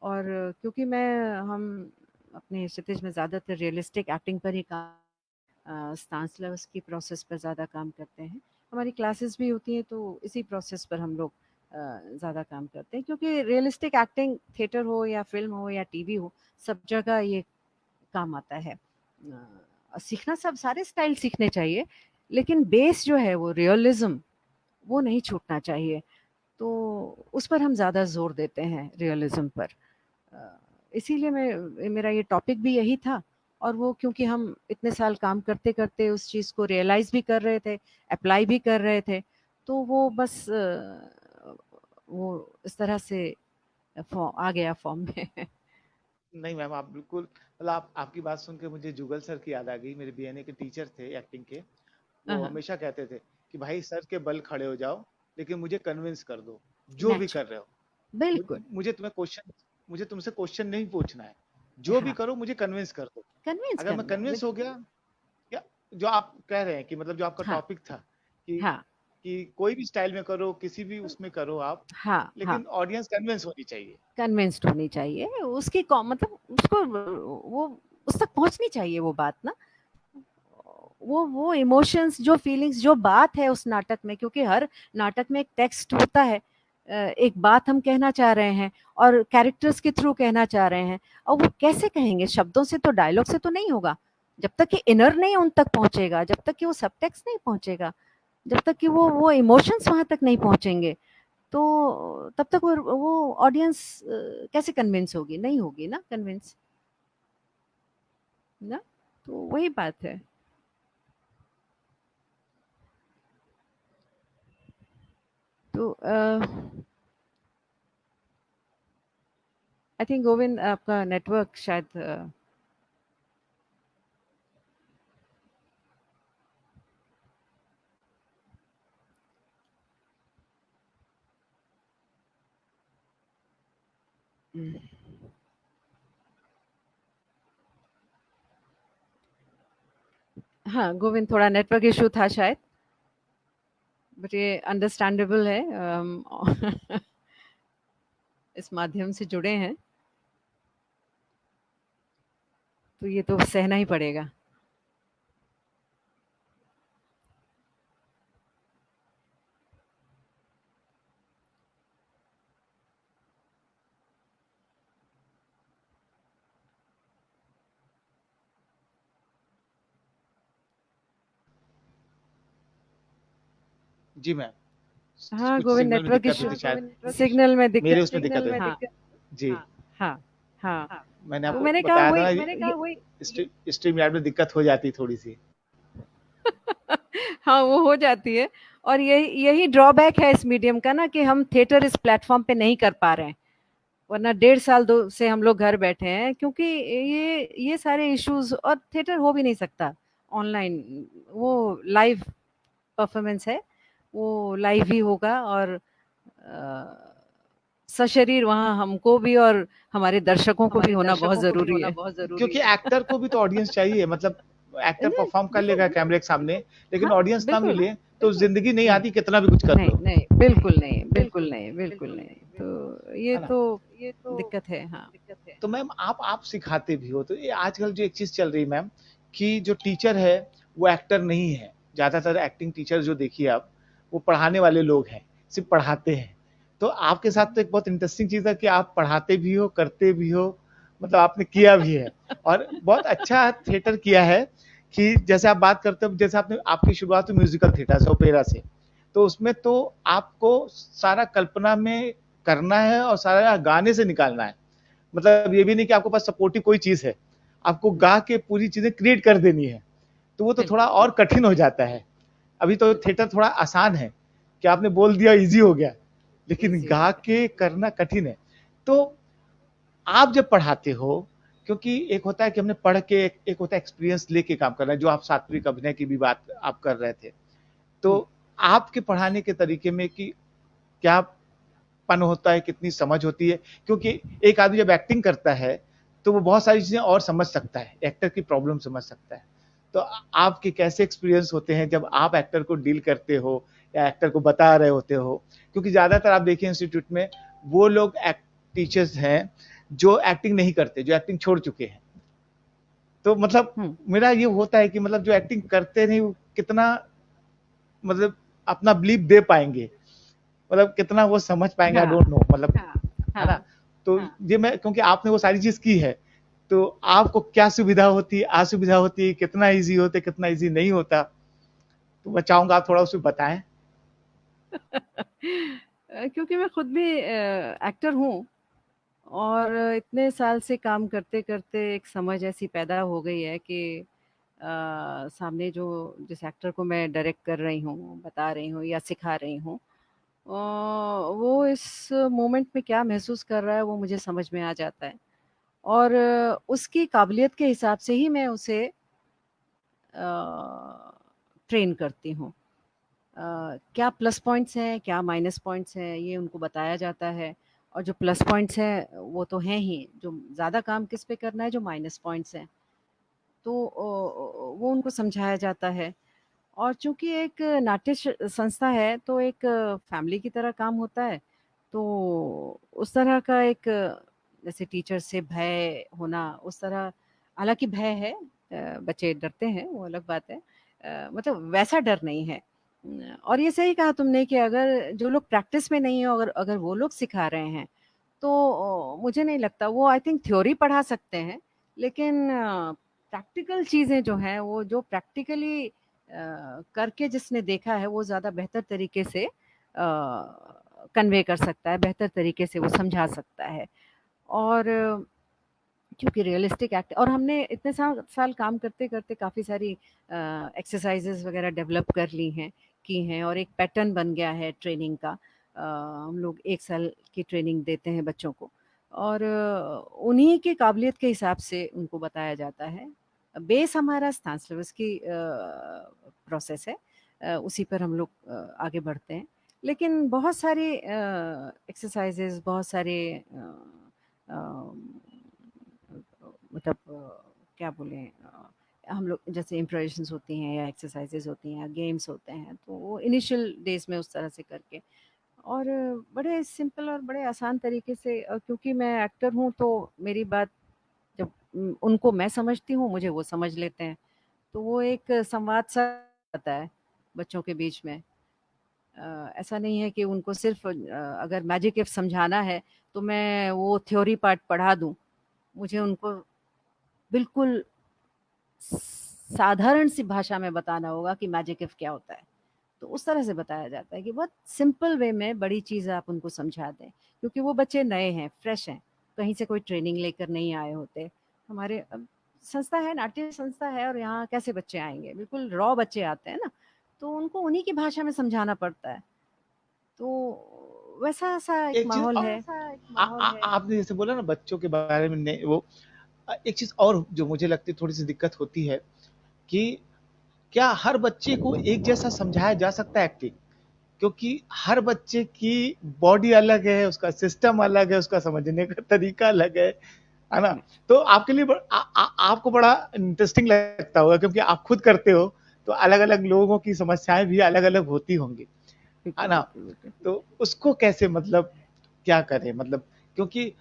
और क्योंकि मैं हम अपने क्षितिज में ज़्यादातर रियलिस्टिक एक्टिंग पर ही काम, स्टानिस्लावस्की की प्रोसेस पर ज़्यादा काम करते हैं। हमारी क्लासेस भी होती हैं तो इसी प्रोसेस पर हम लोग ज़्यादा काम करते हैं, क्योंकि रियलिस्टिक एक्टिंग थिएटर हो या फिल्म हो या टीवी हो, सब जगह ये काम आता है। सीखना, सब सारे स्टाइल सीखने चाहिए, लेकिन बेस जो है वो रियलिज्म, वो नहीं छूटना चाहिए। तो उस पर हम ज़्यादा ज़ोर देते हैं, रियलिज्म पर। इसीलिए मेरा ये टॉपिक भी यही था। और वो क्योंकि हम इतने साल काम करते करते उस चीज़ को रियलाइज़ भी कर रहे थे, अप्लाई भी कर रहे थे, तो वो बस वो इस तरह से आ गया फॉर्म में। नहीं मैम, आप बिल्कुल, मतलब आप, आपकी बात सुन के मुझे जुगल सर की याद आ गई। मेरे बीएनए के टीचर थे एक्टिंग के। वो हाँ, हमेशा कहते थे कि भाई सर के बल खड़े हो जाओ, लेकिन मुझे कन्विंस कर दो जो भी कर नेचुरल, रहे हो। बिल्कुल। मुझे तुम्हें क्वेश्चन, मुझे तुमसे क्वेश्चन नहीं पूछना है, जो भी हाँ, करो मुझे कन्विंस कर दो। कन्विंस अगर मैं करना है कन्विंस हो गया, या जो आप कह रहे हैं कि मतलब जो आपका हाँ, टॉपिक था कि हाँ, कोई भी स्टाइल में करो, किसी भी उसमें करो आप, हाँ, हाँ, लेकिन ऑडियंस कन्विंस होनी चाहिए। कन्विंस्ड होनी चाहिए। उसकी मतलब उसको वो उस तक पहुँचनी चाहिए वो बात ना। वो इमोशंस, जो फीलिंग्स, जो बात है उस नाटक में, क्योंकि हर नाटक में एक टेक्स्ट होता है, एक बात हम कहना चाह रहे हैं और कैरेक्टर्स के थ्रू कहना चाह रहे हैं। और वो कैसे कहेंगे? शब्दों से तो, डायलॉग से तो नहीं होगा। जब तक कि इनर नहीं उन तक पहुंचेगा, जब तक कि वो सब टेक्स्ट नहीं पहुंचेगा, जब तक कि वो इमोशंस वहां तक नहीं पहुंचेंगे, तो तब तक वो ऑडियंस कैसे कन्विंस होगी? नहीं होगी ना कन्विंस, ना। तो वही बात है। तो आई थिंक गोविंद, आपका नेटवर्क शायद हाँ, गोविंद, थोड़ा नेटवर्क इशू था शायद, बट ये अंडरस्टैंडेबल है। इस माध्यम से जुड़े हैं तो ये तो सहना ही पड़ेगा। जी मैम, हाँ कुछ गोविंद, सिग्नल में नेटवर्क दिक्कत हुई इशू, थी शायद, सिग्नल में दिक्कत। मेरे उसमें दिक्कत हुई। हाँ, जी, हाँ, हाँ। मैंने तो आपको मैंने कहा बताया था वही ना, ये स्ट्रीम यार्ड में दिक्कत हो जाती थोड़ी सी। हाँ, वो हो जाती है। और यही यही ड्रॉबैक है इस मीडियम का ना, कि हम थिएटर इस प्लेटफॉर्म पे नहीं कर पा रहे हैं। वरना 1.5 साल दो से हम लोग घर बैठे हैं, क्योंकि ये सारे इश्यूज, और थिएटर हो भी नहीं सकता ऑनलाइन। वो लाइव परफॉर्मेंस है, वो लाइव ही होगा। और सशरीर वहाँ हमको भी और हमारे दर्शकों को भी होना बहुत ज़रूरी है। क्योंकि एक्टर को भी तो ऑडियंस चाहिए, मतलब एक्टर नहीं, परफॉर्म कर लेगा कैमरे के सामने, लेकिन हाँ, ऑडियंस ना बिल्कुल। मिले तो जिंदगी नहीं नहीं, आती, कितना भी कुछ कर नहीं, लो, नहीं, बिल्कुल नहीं, बिल्कुल नहीं, बिल्कुल नहीं। तो ये है ना। तो दिक्कत है, हाँ। तो मैम आप सिखाते भी हो, तो ये आजकल जो एक चीज चल रही है मैम, कि जो टीचर है वो एक्टर नहीं है। ज्यादातर एक्टिंग टीचर जो देखिए आप, वो पढ़ाने वाले लोग हैं, सिर्फ पढ़ाते हैं। तो आपके साथ तो एक बहुत इंटरेस्टिंग चीज है कि आप पढ़ाते भी हो, करते भी हो, मतलब आपने किया भी है, और बहुत अच्छा थिएटर किया है। कि जैसे आप बात करते हो, जैसे आपने, आपकी शुरुआत हुई म्यूजिकल थिएटर से, ओपेरा से, तो उसमें तो आपको सारा कल्पना में करना है और सारा गाने से निकालना है। मतलब ये भी नहीं कि आपके पास सपोर्टिव कोई चीज है, आपको गा के पूरी चीजें क्रिएट कर देनी है। तो वो तो थोड़ा बिल्कुल, और बिल्कुल, कठिन हो जाता है। अभी तो बिल्कुल, थिएटर थोड़ा आसान है कि आपने बोल दिया इजी हो गया, लेकिन ईज़ी हो गा गया। के करना कठिन है। तो आप जब पढ़ाते हो, क्योंकि एक होता है कि हमने पढ़ के, एक होता है एक्सपीरियंस लेके काम करना है, जो आप सात्विक अभिनय की भी बात आप कर रहे थे। तो हुँ, आपके पढ़ाने के तरीके में कि क्या पन होता है, कितनी समझ होती है? क्योंकि एक आदमी जब एक्टिंग करता है, तो वो बहुत सारी चीज़ें और समझ सकता है, एक्टर की प्रॉब्लम समझ सकता है। तो आपके कैसे एक्सपीरियंस होते हैं जब आप एक्टर को डील करते हो या एक्टर को बता रहे होते हो? क्योंकि ज़्यादातर आप देखिए इंस्टीट्यूट में वो लोग टीचर्स हैं, जो एक्टिंग नहीं करते, जो एक्टिंग छोड़ चुके हैं। तो मतलब हुँ, मेरा ये होता है कि मतलब जो एक्टिंग करते नहीं, वो कितना मतलब अपना बिलीफ दे पाएँगे? मतलब कितना वो समझ पाएँगे, आई हाँ, डोंट नो, मतलब हाँ, है ना? हाँ। तो ये मैं, क्योंकि आपने वो सारी चीज़ की है, तो आपको क्या सुविधा होती है, असुविधा होती है, कितना ईज़ी होता है, कितना ईज़ी नहीं होता? तो मैं चाहूँगा आप थोड़ा उसमें बताएँ। क्योंकि मैं खुद भी एक्टर हूँ और इतने साल से काम करते-करते एक समझ ऐसी पैदा हो गई है कि सामने जो जिस एक्टर को मैं डायरेक्ट कर रही हूँ, बता रही हूँ या सिखा रही हूँ, वो इस मोमेंट में क्या महसूस कर रहा है वो मुझे समझ में आ जाता है और उसकी काबिलियत के हिसाब से ही मैं उसे ट्रेन करती हूँ। क्या प्लस पॉइंट्स हैं, क्या माइनस पॉइंट्स हैं, ये उनको बताया जाता है और जो प्लस पॉइंट्स हैं, वो तो हैं ही, जो ज़्यादा काम किस पे करना है, जो माइनस पॉइंट्स हैं, तो वो उनको समझाया जाता है और चूँकि एक नाट्य संस्था है, तो एक फैमिली की तरह काम होता है, तो उस तरह का एक जैसे टीचर से भय होना, उस तरह हालाँकि भय है बच्चे डरते हैं, वो अलग बात है। मतलब वैसा डर नहीं है। और ये सही कहा तुमने कि अगर जो लोग प्रैक्टिस में नहीं हो, अगर अगर वो लोग सिखा रहे हैं, तो मुझे नहीं लगता वो आई थिंक थ्योरी पढ़ा सकते हैं, लेकिन प्रैक्टिकल चीज़ें जो हैं, वो जो प्रैक्टिकली करके जिसने देखा है, वो ज़्यादा बेहतर तरीके से कन्वे कर सकता है, बेहतर तरीके से वो समझा सकता है। और क्योंकि रियलिस्टिक एक्ट और हमने इतने साल काम करते-करते काफ़ी सारी एक्सरसाइज़ेज़ वग़ैरह डेवलप कर ली हैं, की हैं और एक पैटर्न बन गया है ट्रेनिंग का। हम लोग 1 साल की ट्रेनिंग देते हैं बच्चों को और उन्हीं की काबिलियत के हिसाब से उनको बताया जाता है। बेस हमारा स्तांस्लविस्की प्रोसेस है। उसी पर हम लोग आगे बढ़ते हैं। लेकिन बहुत सारी एक्सरसाइज़ेज़ बहुत सारे मतलब क्या बोलें हम लोग जैसे इम्प्रोविज़ेशंस होती हैं या एक्सरसाइज़ेज़ होती हैं या गेम्स होते हैं, तो वो इनिशियल डेज़ में उस तरह से करके और बड़े सिंपल और बड़े आसान तरीके से क्योंकि मैं एक्टर हूँ, तो मेरी बात जब उनको मैं समझती हूँ, मुझे वो समझ लेते हैं। तो वो एक संवाद सा होता है बच्चों के बीच में। ऐसा नहीं है कि उनको सिर्फ़ अगर मैजिक इफ समझाना है, तो मैं वो थ्योरी पार्ट पढ़ा दूँ। मुझे उनको बिल्कुल साधारण सी भाषा में बताना होगा कि मैजिक इफ क्या होता है। तो उस तरह से बताया जाता है कि बहुत सिंपल वे में बड़ी चीज़ आप उनको समझा दें, क्योंकि वो बच्चे नए हैं, फ्रेश हैं, कहीं से कोई ट्रेनिंग लेकर नहीं आए होते। हमारे संस्था है, नाट्य संस्था है और यहाँ कैसे बच्चे आएँगे? बिल्कुल रॉ बच्चे आते हैं ना, तो उनको उन्हीं की भाषा में समझाना पड़ता है। तो वैसा-सा एक एक चीज़ माहौल है। आपने जैसे बोला ना बच्चों के बारे में, वो एक चीज़ और जो मुझे लगती है थोड़ी-सी दिक्कत होती है कि क्या हर बच्चे को एक जैसा समझाया जा सकता है एक्टिंग? क्योंकि हर बच्चे की बॉडी अलग है, उसका सिस्टम अलग है, उसका समझने का तरीका अलग है ना? नहीं, तो आपके लिए आपको बड़ा इंटरेस्टिंग लगता होगा, क्योंकि आप खुद करते हो, तो अलग-अलग लोगों की समस्याएँ भी अलग-अलग होती होंगी, है बिल्कुल, ना? बिल्कुल, बिल्कुल। तो उसको कैसे, मतलब क्या करें? मतलब क्योंकि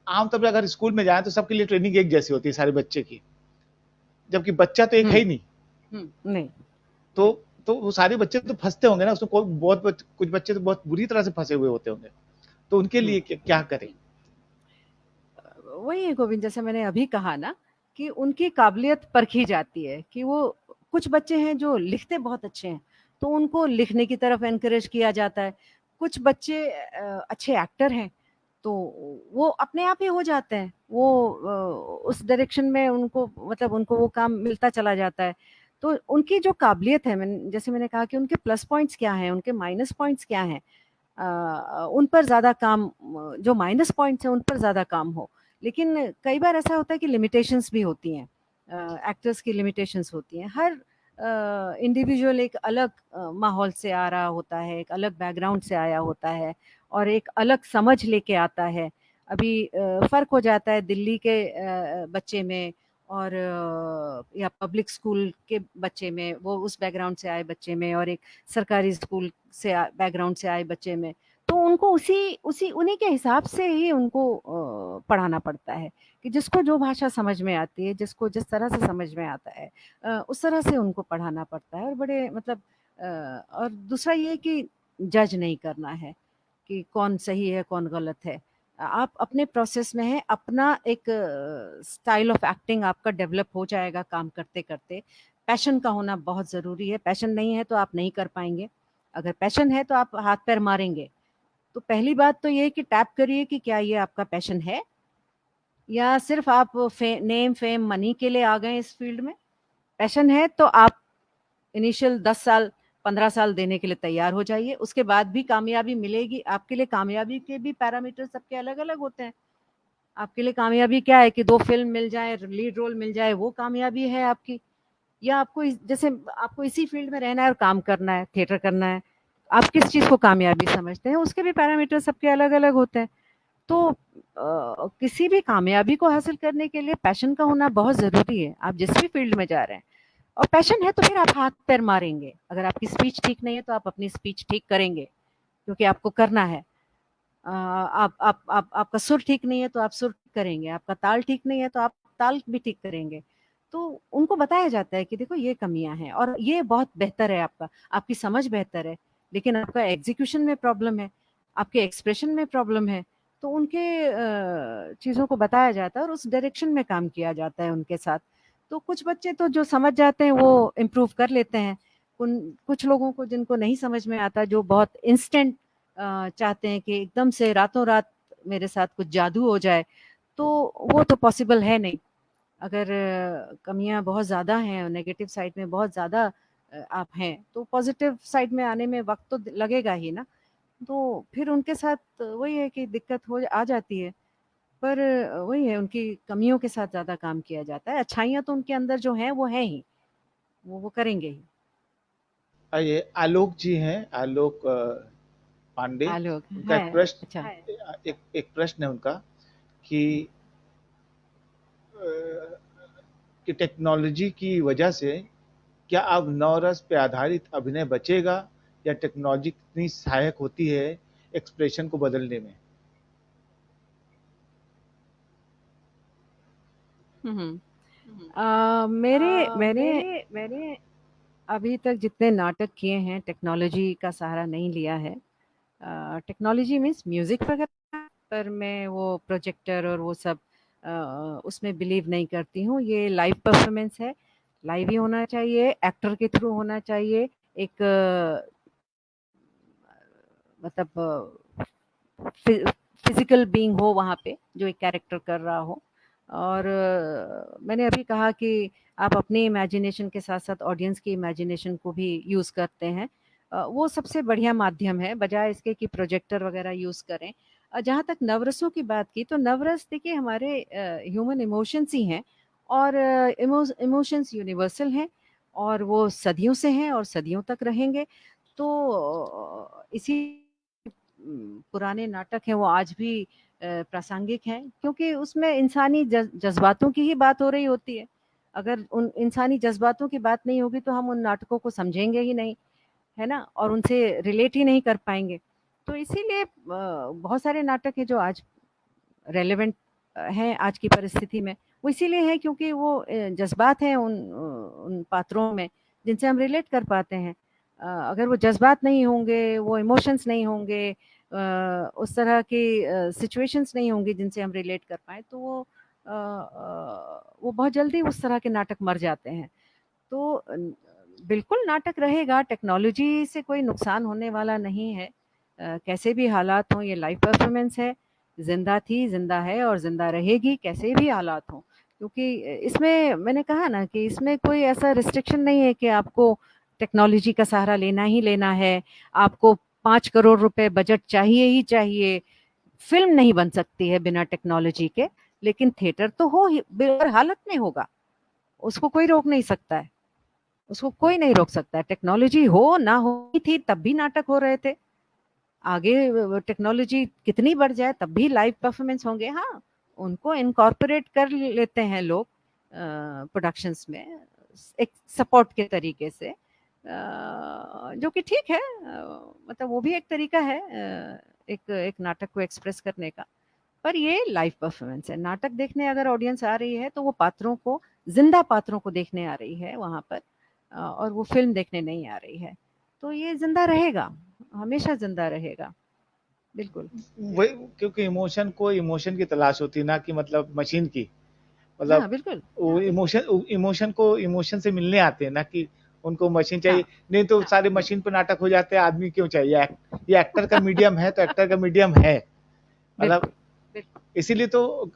आमतौर पे अगर स्कूल में जाएँ तो सबके लिए ट्रेनिंग एक जैसी होती है सारे बच्चे की, जबकि बच्चा तो एक है हुँ, ही नहीं। नहीं, तो तो वो सारे बच्चे तो फँसते होंगे ना, उसमें कोई बहुत कुछ बच्चे तो बहुत बुरी तरह से फँसे हुए होते होंगे। तो उनके हुँ। लिए क्या करें? वही है गोविंद जैसे मैंने अभी कहा ना कि उनकी काबिलियत परखी जाती है कि वो कुछ बच्चे हैं जो लिखते बहुत अच्छे हैं, तो उनको लिखने की तरफ एनकरेज किया जाता है। कुछ बच्चे अच्छे एक्टर हैं, तो वो अपने आप ही हो जाते हैं। वो उस डायरेक्शन में उनको मतलब उनको वो काम मिलता चला जाता है। तो उनकी जो काबिलियत है, जैसे मैंने कहा कि उनके प्लस पॉइंट्स क्या हैं, उनके माइनस पॉइंट्स क्या हैं, उन पर ज़्यादा काम, जो माइनस पॉइंट्स हैं उन पर ज़्यादा काम हो। लेकिन कई बार ऐसा होता है कि लिमिटेशंस भी होती हैं, एक्टर्स की लिमिटेशंस होती हैं। हर इंडिविजुअल एक अलग माहौल से आ रहा होता है, एक अलग बैकग्राउंड से आया होता है और एक अलग समझ लेके आता है। अभी फ़र्क हो जाता है दिल्ली के बच्चे में और या पब्लिक स्कूल के बच्चे में, वो उस बैकग्राउंड से आए बच्चे में, और एक सरकारी स्कूल से बैकग्राउंड से आए बच्चे में। तो उनको उसी उसी उन्हीं के हिसाब से ही उनको पढ़ाना पड़ता है कि जिसको जो भाषा समझ में आती है, जिसको जिस तरह से समझ में आता है, उस तरह से उनको पढ़ाना पड़ता है। और बड़े मतलब और दूसरा ये कि जज नहीं करना है कि कौन सही है, कौन गलत है। आप अपने प्रोसेस में हैं, अपना एक स्टाइल ऑफ एक्टिंग आपका डेवलप हो जाएगा काम करते-करते। पैशन का होना बहुत ज़रूरी है, पैशन नहीं है तो आप नहीं कर पाएँगे। अगर पैशन है तो आप हाथ-पैर मारेंगे। तो पहली बात तो ये है कि टैप करिए कि क्या ये आपका पैशन है, या सिर्फ़ आप नेम, फेम, मनी के लिए आ गए इस फ़ील्ड में। पैशन है तो आप इनिशियल 10 साल, 15 साल देने के लिए तैयार हो जाइए, उसके बाद भी कामयाबी मिलेगी। आपके लिए कामयाबी के भी पैरामीटर सबके अलग-अलग होते हैं। आपके लिए कामयाबी क्या है कि 2 फ़िल्म मिल जाए, लीड रोल मिल जाए, वो कामयाबी है आपकी। या आपको जैसे आपको इसी फ़ील्ड में रहना है और काम करना है, थिएटर करना है, आप किस चीज़ को कामयाबी समझते हैं, उसके भी पैरामीटर सबके अलग-अलग होते हैं। तो किसी भी कामयाबी को हासिल करने के लिए पैशन का होना बहुत ज़रूरी है, आप जिस भी फ़ील्ड में जा रहे हैं। और पैशन है तो फिर आप हाथ-पैर मारेंगे। अगर आपकी स्पीच ठीक नहीं है तो आप अपनी स्पीच ठीक करेंगे, क्योंकि आपको करना है। आप आपका सुर ठीक नहीं है तो आप सुर ठीक करेंगे, आपका ताल ठीक नहीं है तो आप ताल भी ठीक करेंगे। तो उनको बताया जाता है कि देखो ये कमियाँ हैं और ये बहुत बेहतर है आपका, आपकी समझ बेहतर है, लेकिन आपका एग्ज़ीक्यूशन में प्रॉब्लम है, आपके एक्सप्रेशन में प्रॉब्लम है। तो उनके चीज़ों को बताया जाता है और उस डायरेक्शन में काम किया जाता है उनके साथ। तो कुछ बच्चे तो जो समझ जाते हैं वो इम्प्रूव कर लेते हैं। कुछ लोगों को जिनको नहीं समझ में आता, जो बहुत इंस्टेंट चाहते हैं कि एकदम से रातों-रात मेरे साथ कुछ जादू हो जाए, तो वो तो पॉसिबल है नहीं। अगर कमियाँ बहुत ज़्यादा हैं और नेगेटिव साइड में बहुत ज़्यादा आप हैं, तो पॉज़िटिव साइड में आने में वक़्त तो लगेगा ही ना। तो फिर उनके साथ वही है कि दिक्कत हो आ जाती है। पर वही है, उनकी कमियों के साथ ज़्यादा काम किया जाता है। अच्छाइयाँ तो उनके अंदर जो हैं वो हैं ही, वो करेंगे ही। ये आलोक जी हैं, आलोक पांडे। आलोक उनका है, एक प्रश्न, अच्छा। एक प्रश्न है उनका कि कि टेक्नोलॉजी की वजह से क्या अब नवरस पे आधारित अभिनय बचेगा, या टेक्नोलॉजी कितनी सहायक होती है एक्सप्रेशन को बदलने में? हुँ, हुँ। मैंने अभी तक जितने नाटक किए हैं टेक्नोलॉजी का सहारा नहीं लिया है। टेक्नोलॉजी मीन्स म्यूज़िक वगैरह पर मैं वो प्रोजेक्टर और वो सब उसमें बिलीव नहीं करती हूँ। ये लाइव परफ़ॉर्मेंस है, लाइव ही होना चाहिए, एक्टर के थ्रू होना चाहिए। एक मतलब फिजिकल बीइंग हो वहाँ पे, जो एक कैरेक्टर कर रहा हो। और मैंने अभी कहा कि आप अपनी इमेजिनेशन के साथ-साथ ऑडियंस की इमेजिनेशन को भी यूज़ करते हैं। वो सबसे बढ़िया माध्यम है, बजाए इसके कि प्रोजेक्टर वगैरह यूज़ करें। जहाँ तक नवरसों की बात की, तो नवरस देखिए हमारे ह्यूमन इमोशंस ही हैं, और इमोशंस यूनिवर्सल हैं, और वो सदियों से हैं और सदियों तक रहेंगे। तो इसी पुराने नाटक हैं वो आज भी प्रासंगिक हैं, क्योंकि उसमें इंसानी जज़्बातों की ही बात हो रही होती है। अगर उन इंसानी जज़्बातों की बात नहीं होगी तो हम उन नाटकों को समझेंगे ही नहीं, है ना? और उनसे रिलेट ही नहीं कर पाएँगे। तो इसीलिए बहुत सारे नाटक हैं जो आज रेलेवेंट हैं आज की परिस्थिति में। वो इसीलिए हैं क्योंकि वो जज़्बात हैं उन पात्रों में जिनसे हम रिलेट कर पाते हैं। अगर वो जज़्बात नहीं होंगे, वो इमोशंस नहीं होंगे, उस तरह की सिचुएशंस नहीं होंगी जिनसे हम रिलेट कर पाएँ, तो वो बहुत जल्दी उस तरह के नाटक मर जाते हैं। तो बिल्कुल नाटक रहेगा, टेक्नोलॉजी से कोई नुकसान होने वाला नहीं है। कैसे भी हालात हों, ये लाइव परफ़ॉर्मेंस है, ज़िंदा थी, ज़िंदा है और ज़िंदा रहेगी, कैसे भी हालात हों। क्योंकि इसमें मैंने कहा ना कि इसमें कोई ऐसा रिस्ट्रिक्शन नहीं है कि आपको टेक्नोलॉजी का सहारा लेना ही लेना है, आपको 5 करोड़ रुपए बजट चाहिए ही चाहिए, फ़िल्म नहीं बन सकती है बिना टेक्नोलॉजी के, लेकिन थिएटर तो हो ही हर हालत में होगा, उसको कोई रोक नहीं सकता है, उसको कोई नहीं रोक सकता है, टेक्नोलॉजी हो ना होती थी तब भी नाटक हो रहे थे। आगे टेक्नोलॉजी कितनी बढ़ जाए तब भी लाइव परफॉर्मेंस होंगे। हाँ, उनको इनकॉर्पोरेट कर लेते हैं लोग प्रोडक्शंस में एक सपोर्ट के तरीके से, जो कि ठीक है। मतलब वो भी एक तरीका है एक एक नाटक को एक्सप्रेस करने का। पर ये लाइव परफॉर्मेंस है। नाटक देखने अगर ऑडियंस आ रही है तो वो पात्रों को, जिंदा पात्रों को देखने आ रही है वहाँ पर, और वो फ़िल्म देखने नहीं आ रही है। तो ये ज़िंदा रहेगा, हमेशा ज़िंदा रहेगा। बिल्कुल। वही, क्योंकि इमोशन को इमोशन की तलाश होती है, ना कि मतलब मशीन की। हाँ, मतलब बिल्कुल। वो इमोशन इमोशन को इमोशन से मिलने आते हैं, ना कि उनको मशीन चाहिए। हाँ, नहीं तो सारे मशीन पे नाटक हो जाते हैं, आदमी क्यों चाहिए? ये एक्टर का मीडियम है तो एक्टर का मीडियम है। मतलब बिल्कुल। इसीलिए तो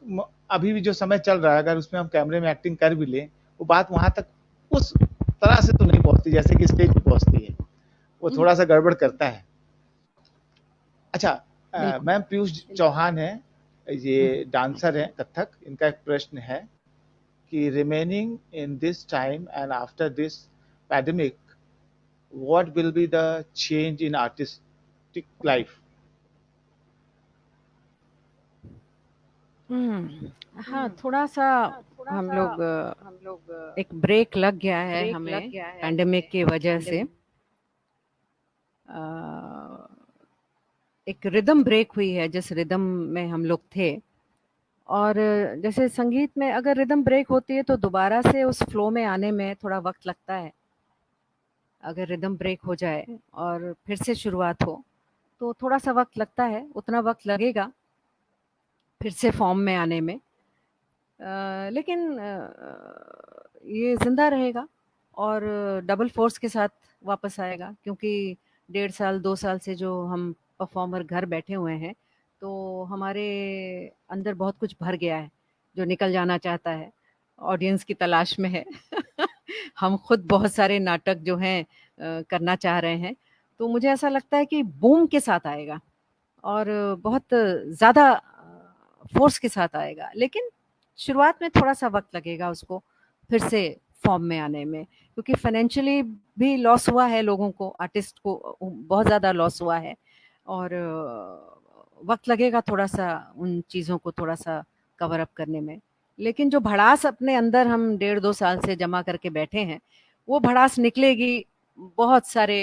अभी भी जो समय चल रहा है, अगर उसमें हम कैमरे में एक्टिंग कर भी लें, वो बात वहां तक उस तरह से तो नहीं पहुंचती जैसे कि स्टेज पे पहुंचती है। वो हुँ, थोड़ा सा गड़बड़ करता है। अच्छा, बिल्कुल। मैम पीयूष चौहान है, ये हुँ, हुँ। डांसर है कथक। इनका एक प्रश्न है कि remaining in this time and after this pandemic, what will be the change in artistic life? हाँ, थोड़ा-सा हम लोग एक ब्रेक लग गया है हमें पैंडेमिक की वजह से। अ, एक रिदम ब्रेक हुई है जिस रिदम में हम लोग थे, और जैसे संगीत में अगर रिदम ब्रेक होती है तो दोबारा से उस फ्लो में आने में थोड़ा वक़्त लगता है। अगर रिदम ब्रेक हो जाए और फिर से शुरुआत हो, तो थोड़ा-सा वक़्त लगता है, उतना वक़्त लगेगा फिर से फ़ॉर्म में आने में। लेकिन ये ज़िंदा रहेगा और डबल फ़ोर्स के साथ वापस आएगा, क्योंकि 1.5 साल 2 साल से जो हम परफ़ॉर्मर घर बैठे हुए हैं, तो हमारे अंदर बहुत कुछ भर गया है, जो निकल जाना चाहता है, ऑडियंस की तलाश में है। हम खुद बहुत सारे नाटक जो हैं करना चाह रहे हैं, तो मुझे ऐसा लगता है कि बूम के साथ आएगा और बहुत ज़्यादा फ़ोर्स के साथ आएगा। लेकिन शुरुआत में थोड़ा-सा वक़्त लगेगा उसको फिर से फ़ॉर्म में आने में, क्योंकि फ़ाइनेंशियली भी लॉस हुआ है लोगों को, आर्टिस्ट को बहुत ज़्यादा लॉस हुआ है, और वक़्त लगेगा थोड़ा-सा उन चीज़ों को थोड़ा-सा कवर अप करने में। लेकिन जो भड़ास अपने अंदर हम 1.5-2 साल से जमा करके बैठे हैं, वो भड़ास निकलेगी बहुत सारे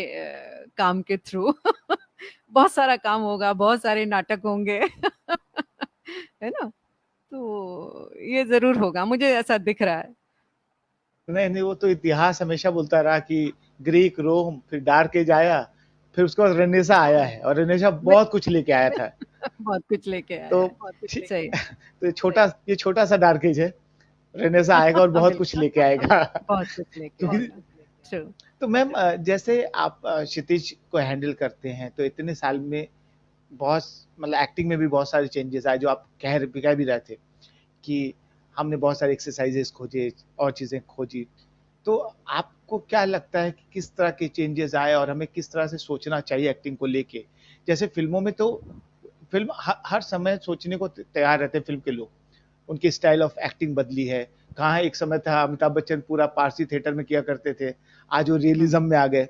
काम के थ्रू। बहुत सारा काम होगा, बहुत सारे नाटक होंगे। है ना? तो ये ज़रूर होगा, मुझे ऐसा दिख रहा है। नहीं नहीं, वो तो इतिहास हमेशा बोलता रहा कि ग्रीक, रोम, फिर डार्क एज आया, फिर उसके बाद रेनेसा आया है, और रेनेसा बिल बहुत कुछ लेके आया बिल था। बहुत कुछ लेके आया तो है। सही। तो ये छोटा सा डार्क एज है। रेनेसा आएगा और बहुत कुछ बिल्कुल, लेके आएगा। बहुत कुछ लेके क्योंकि आएगा। ट्रू। तो मैम, जैसे आप क्षितिज को हैंडल करते हैं, तो इतने साल में बहुत, मतलब एक्टिंग में भी बहुत सारे चेंजेस आए, जो आप कह भी रहे थे कि हमने बहुत सारे एक्सरसाइजेस खोजे और चीजें खोजी। तो आपको क्या लगता है कि किस तरह के चेंजेस आए और हमें किस तरह से सोचना चाहिए एक्टिंग को लेके? जैसे फिल्मों में तो फिल्म हर समय सोचने को तैयार रहते हैं फिल्म के लोग, उनकी स्टाइल ऑफ एक्टिंग बदली है। कहाँ एक समय था अमिताभ बच्चन पूरा पारसी थिएटर में किया करते थे, आज वो हुँ, रियलिज्म में आ गए।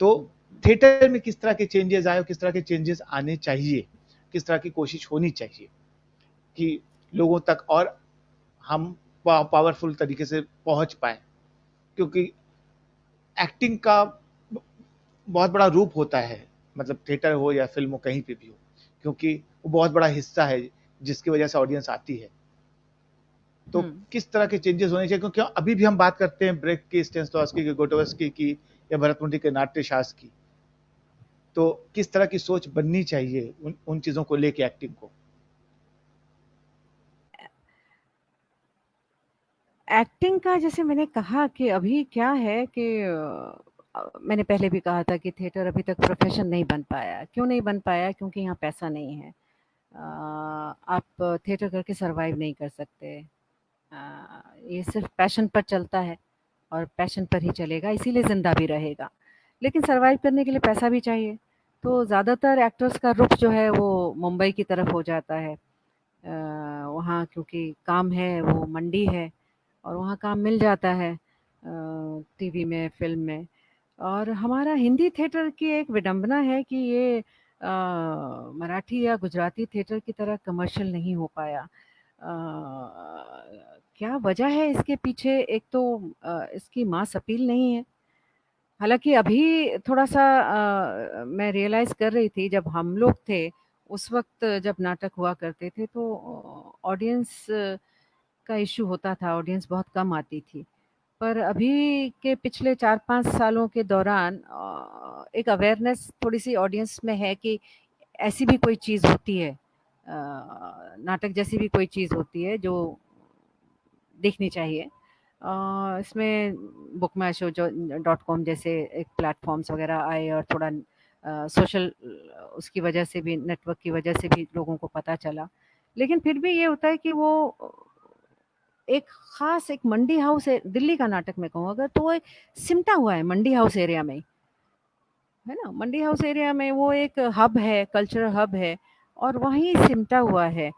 तो थिएटर में किस तरह के चेंजेस आए और किस तरह के चेंजेस आने चाहिए, किस तरह की कोशिश होनी चाहिए कि लोगों तक और हम पावरफुल तरीके से पहुंच पाए? क्योंकि एक्टिंग का बहुत बड़ा रूप होता है, मतलब थिएटर हो या फिल्म हो, कहीं पे भी हो, क्योंकि वो बहुत बड़ा हिस्सा है जिसकी वजह से ऑडियंस आती है। तो हुँ। किस तरह के चेंजेस होने चाहिए? क्योंकि अभी भी हम बात करते हैं ब्रेक की, स्टेनिस्लॉवस्की की, गोटोवस्की की, या भरतमुंडी के नाट्य शास्त्र की। तो किस तरह की सोच बननी चाहिए उन चीजों को लेके एक्टिंग को? एक्टिंग का जैसे मैंने कहा कि अभी क्या है कि मैंने पहले भी कहा था कि थिएटर अभी तक प्रोफ़ेशन नहीं बन पाया। क्यों नहीं बन पाया? क्योंकि यहाँ पैसा नहीं है। आप थिएटर करके सर्वाइव नहीं कर सकते। ये सिर्फ पैशन पर चलता है और पैशन पर ही चलेगा, इसीलिए ज़िंदा भी रहेगा। लेकिन सर्वाइव करने के लिए पैसा भी चाहिए, तो ज़्यादातर एक्टर्स का रुख जो है वो मुंबई की तरफ हो जाता है। वहाँ क्योंकि काम है, वो मंडी है और वहाँ काम मिल जाता है टीवी में, फ़िल्म में। और हमारा हिंदी थिएटर की एक विडंबना है कि ये मराठी या गुजराती थिएटर की तरह कमर्शियल नहीं हो पाया। क्या वजह है इसके पीछे? एक तो इसकी मास अपील नहीं है। हालाँकि अभी थोड़ा-सा मैं रियलाइज़ कर रही थी जब हम लोग थे, उस वक़्त जब नाटक हुआ करते थे तो ऑडियंस का इश्यू होता था, ऑडियंस बहुत कम आती थी। पर अभी के पिछले 4-5 सालों के दौरान एक अवेयरनेस थोड़ी-सी ऑडियंस में है कि ऐसी भी कोई चीज़ होती है, नाटक जैसी भी कोई चीज़ होती है जो देखनी चाहिए। इसमें बुक माई शो जो .com जैसे एक प्लेटफ़ॉर्म्स वग़ैरह आए और थोड़ा सोशल उसकी वजह से भी, नेटवर्क की वजह से भी लोगों को पता चला। लेकिन फिर भी ये होता है कि वो एक ख़ास एक मंडी हाउस है, दिल्ली का नाटक मैं कहूँ अगर, तो वो सिमटा हुआ है मंडी हाउस एरिया में ही, है ना? मंडी हाउस एरिया में वो एक हब है, कल्चरल हब है और वहीं सिमटा हुआ है।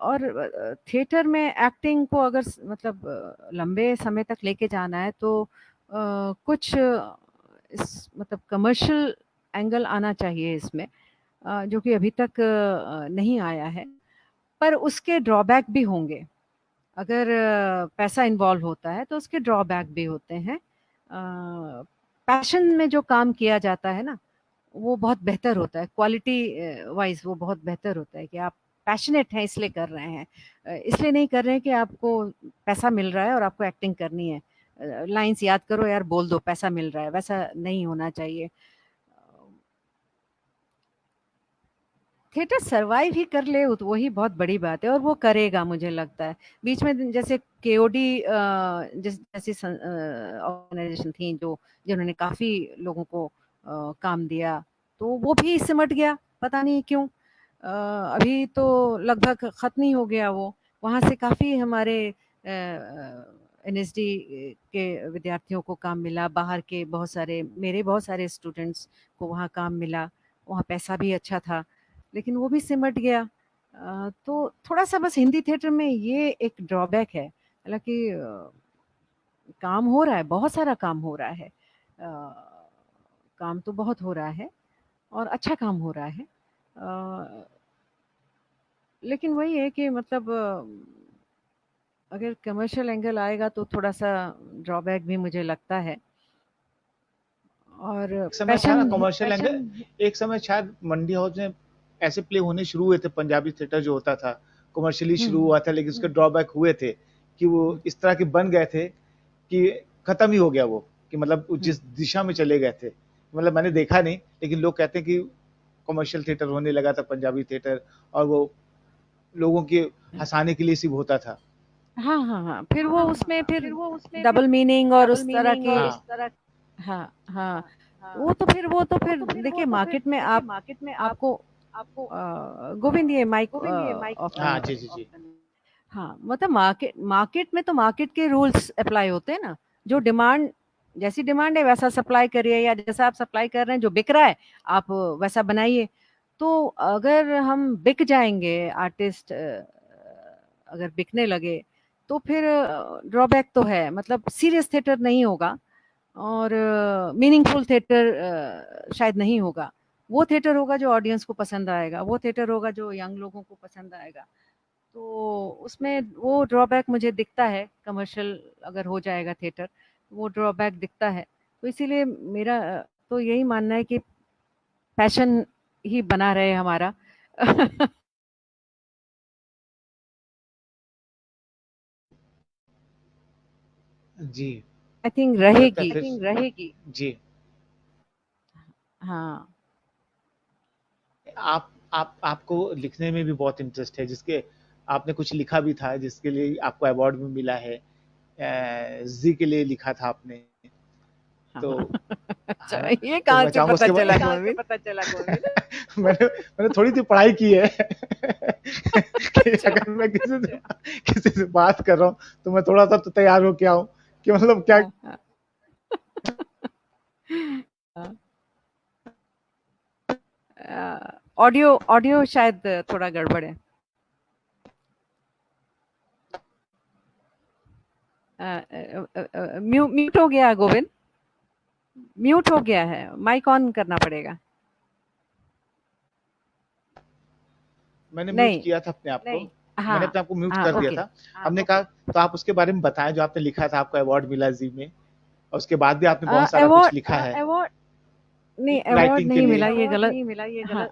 और थिएटर में एक्टिंग को अगर मतलब लंबे समय तक लेके जाना है तो कुछ इस मतलब कमर्शियल एंगल आना चाहिए इसमें, जो कि अभी तक नहीं आया है। पर उसके ड्रॉबैक भी होंगे। अगर पैसा इन्वॉल्व होता है तो उसके ड्रॉबैक भी होते हैं। पैशन में जो काम किया जाता है ना, वो बहुत बेहतर होता है, क्वालिटी वाइज़ वो बहुत बेहतर होता है कि आप पैशनेट हैं इसलिए कर रहे हैं। इसलिए नहीं कर रहे हैं कि आपको पैसा मिल रहा है और आपको एक्टिंग करनी है। लाइन्स याद करो यार, बोल दो, पैसा मिल रहा है, वैसा नहीं होना चाहिए। थिएटर सर्वाइव ही कर ले तो वही बहुत बड़ी बात है और वो करेगा मुझे लगता है। बीच में जैसे केओडी जैसी ऑर्गेनाइजेशन थी जो जिन्होंने काफ़ी लोगों को काम दिया, तो वो भी सिमट गया, पता नहीं क्यों। अभी तो लगभग ख़त्म ही हो गया वो। वहाँ से काफ़ी हमारे एनएसडी के विद्यार्थियों को काम मिला, बाहर के बहुत सारे मेरे बहुत सारे स्टूडेंट्स को वहाँ काम मिला, वहाँ पैसा भी अच्छा था। लेकिन वो भी सिमट गया। तो थोड़ा-सा बस हिंदी थिएटर में ये एक ड्रॉबैक है। हालाँकि काम हो रहा है, बहुत सारा काम हो रहा है। काम तो बहुत हो रहा है और अच्छा काम हो रहा है। लेकिन वही है कि मतलब अगर कमर्शियल एंगल आएगा तो थोड़ा-सा ड्रॉबैक भी मुझे लगता है। और एक समय था ना पैशन कमर्शियल एंगल, पैशन एक समय शायद मंडी हाउस में ऐसे प्ले होने शुरू हुए थे, पंजाबी थिएटर जो होता था कमर्शियली हुँ, शुरू हुँ। हुआ था, लेकिन उसके ड्रॉबैक हुए थे कि वो हुँ, इस तरह के बन गए थे कि खत्म ही हो गया वो, कि मतलब वो हुँ। जिस दिशा में चले गए थे, मतलब मैंने देखा नहीं, लेकिन लोग कहते हैं कि कमर्शियल थिएटर होने लगा था पंजाबी थिएटर, और वो लोगों के हंसाने के लिए सिर्फ होता था। हाँ, हाँ, हाँ। फिर वो हाँ, हाँ, उसमें हाँ। फिर फिर वो उसमें फिर डबल मीनिंग और डबल उस तरह मीनिंग के, और उस तरह। हाँ, हाँ। हाँ, हाँ। वो तो फिर वो देखिए तो फिर मार्केट में देखिए मार्केट में आप आपको आपको गोविंद ये माइक गोविंद ये माइक ऑफ हाँ करना जी, जी, पड़ेगा। जी। हाँ, मतलब मार्केट मार्केट में तो मार्केट के रूल्स अप्लाई होते हैं ना, जो डिमांड जैसी डिमांड है वैसा सप्लाई करिए, या जैसा आप सप्लाई कर रहे हैं जो बिक रहा है, आप वैसा बनाइए। तो अगर हम बिक जाएँगे आर्टिस्ट, अगर बिकने लगे, तो फिर ड्रॉबैक तो है, मतलब सीरियस थिएटर नहीं होगा और मीनिंगफुल थिएटर शायद नहीं होगा। वो थिएटर होगा जो ऑडियंस को पसंद आएगा, वो थिएटर होगा जो यंग लोगों को पसंद आएगा। तो उसमें वो ड्रॉबैक मुझे दिखता है, कमर्शियल अगर हो जाएगा थिएटर, वो ड्रॉबैक दिखता है। तो इसीलिए मेरा तो यही मानना है कि पैशन ही बना रहे हमारा। जी, आई थिंक मुझे लगता है रहेगी। फिर रहेगी। जी। हाँ। आप आपको लिखने में भी बहुत इंटरेस्ट है, जिसके आपने कुछ लिखा भी था जिसके लिए आपको अवार्ड भी मिला है। जी के लिए लिखा था आपने। तो अच्छा, है ना? ये तो कहाँ मैं से चाहूँगा पता उसके चला बाद गोविंद? मैंने मैंने थोड़ी-सी पढ़ाई की है कि अच्छा, अगर मैं किसी से बात कर रहा हूँ, तो मैं थोड़ा-सा तो तैयार होके आऊँ कि मतलब क्या हाँ, हाँ। हाँ। ऑडियो ऑडियो शायद थोड़ा गड़बड़ है। म्यूट हो गया गोविंद, म्यूट हो गया है, माइक ऑन करना पड़ेगा। मैंने म्यूट नहीं, किया था अपने आप को। मैंने हाँ, अपने आप को म्यूट हाँ, कर दिया ओके। था। हमने कहा तो आप उसके बारे में बताएँ जो आपने लिखा था, आपको अवार्ड मिला ज़ी में और उसके बाद भी आपने बहुत सारा कुछ अवार्ड लिखा है नहीं, अवार्ड राइटिंग के नहीं लिए। मिला, ये गलत। हाँ,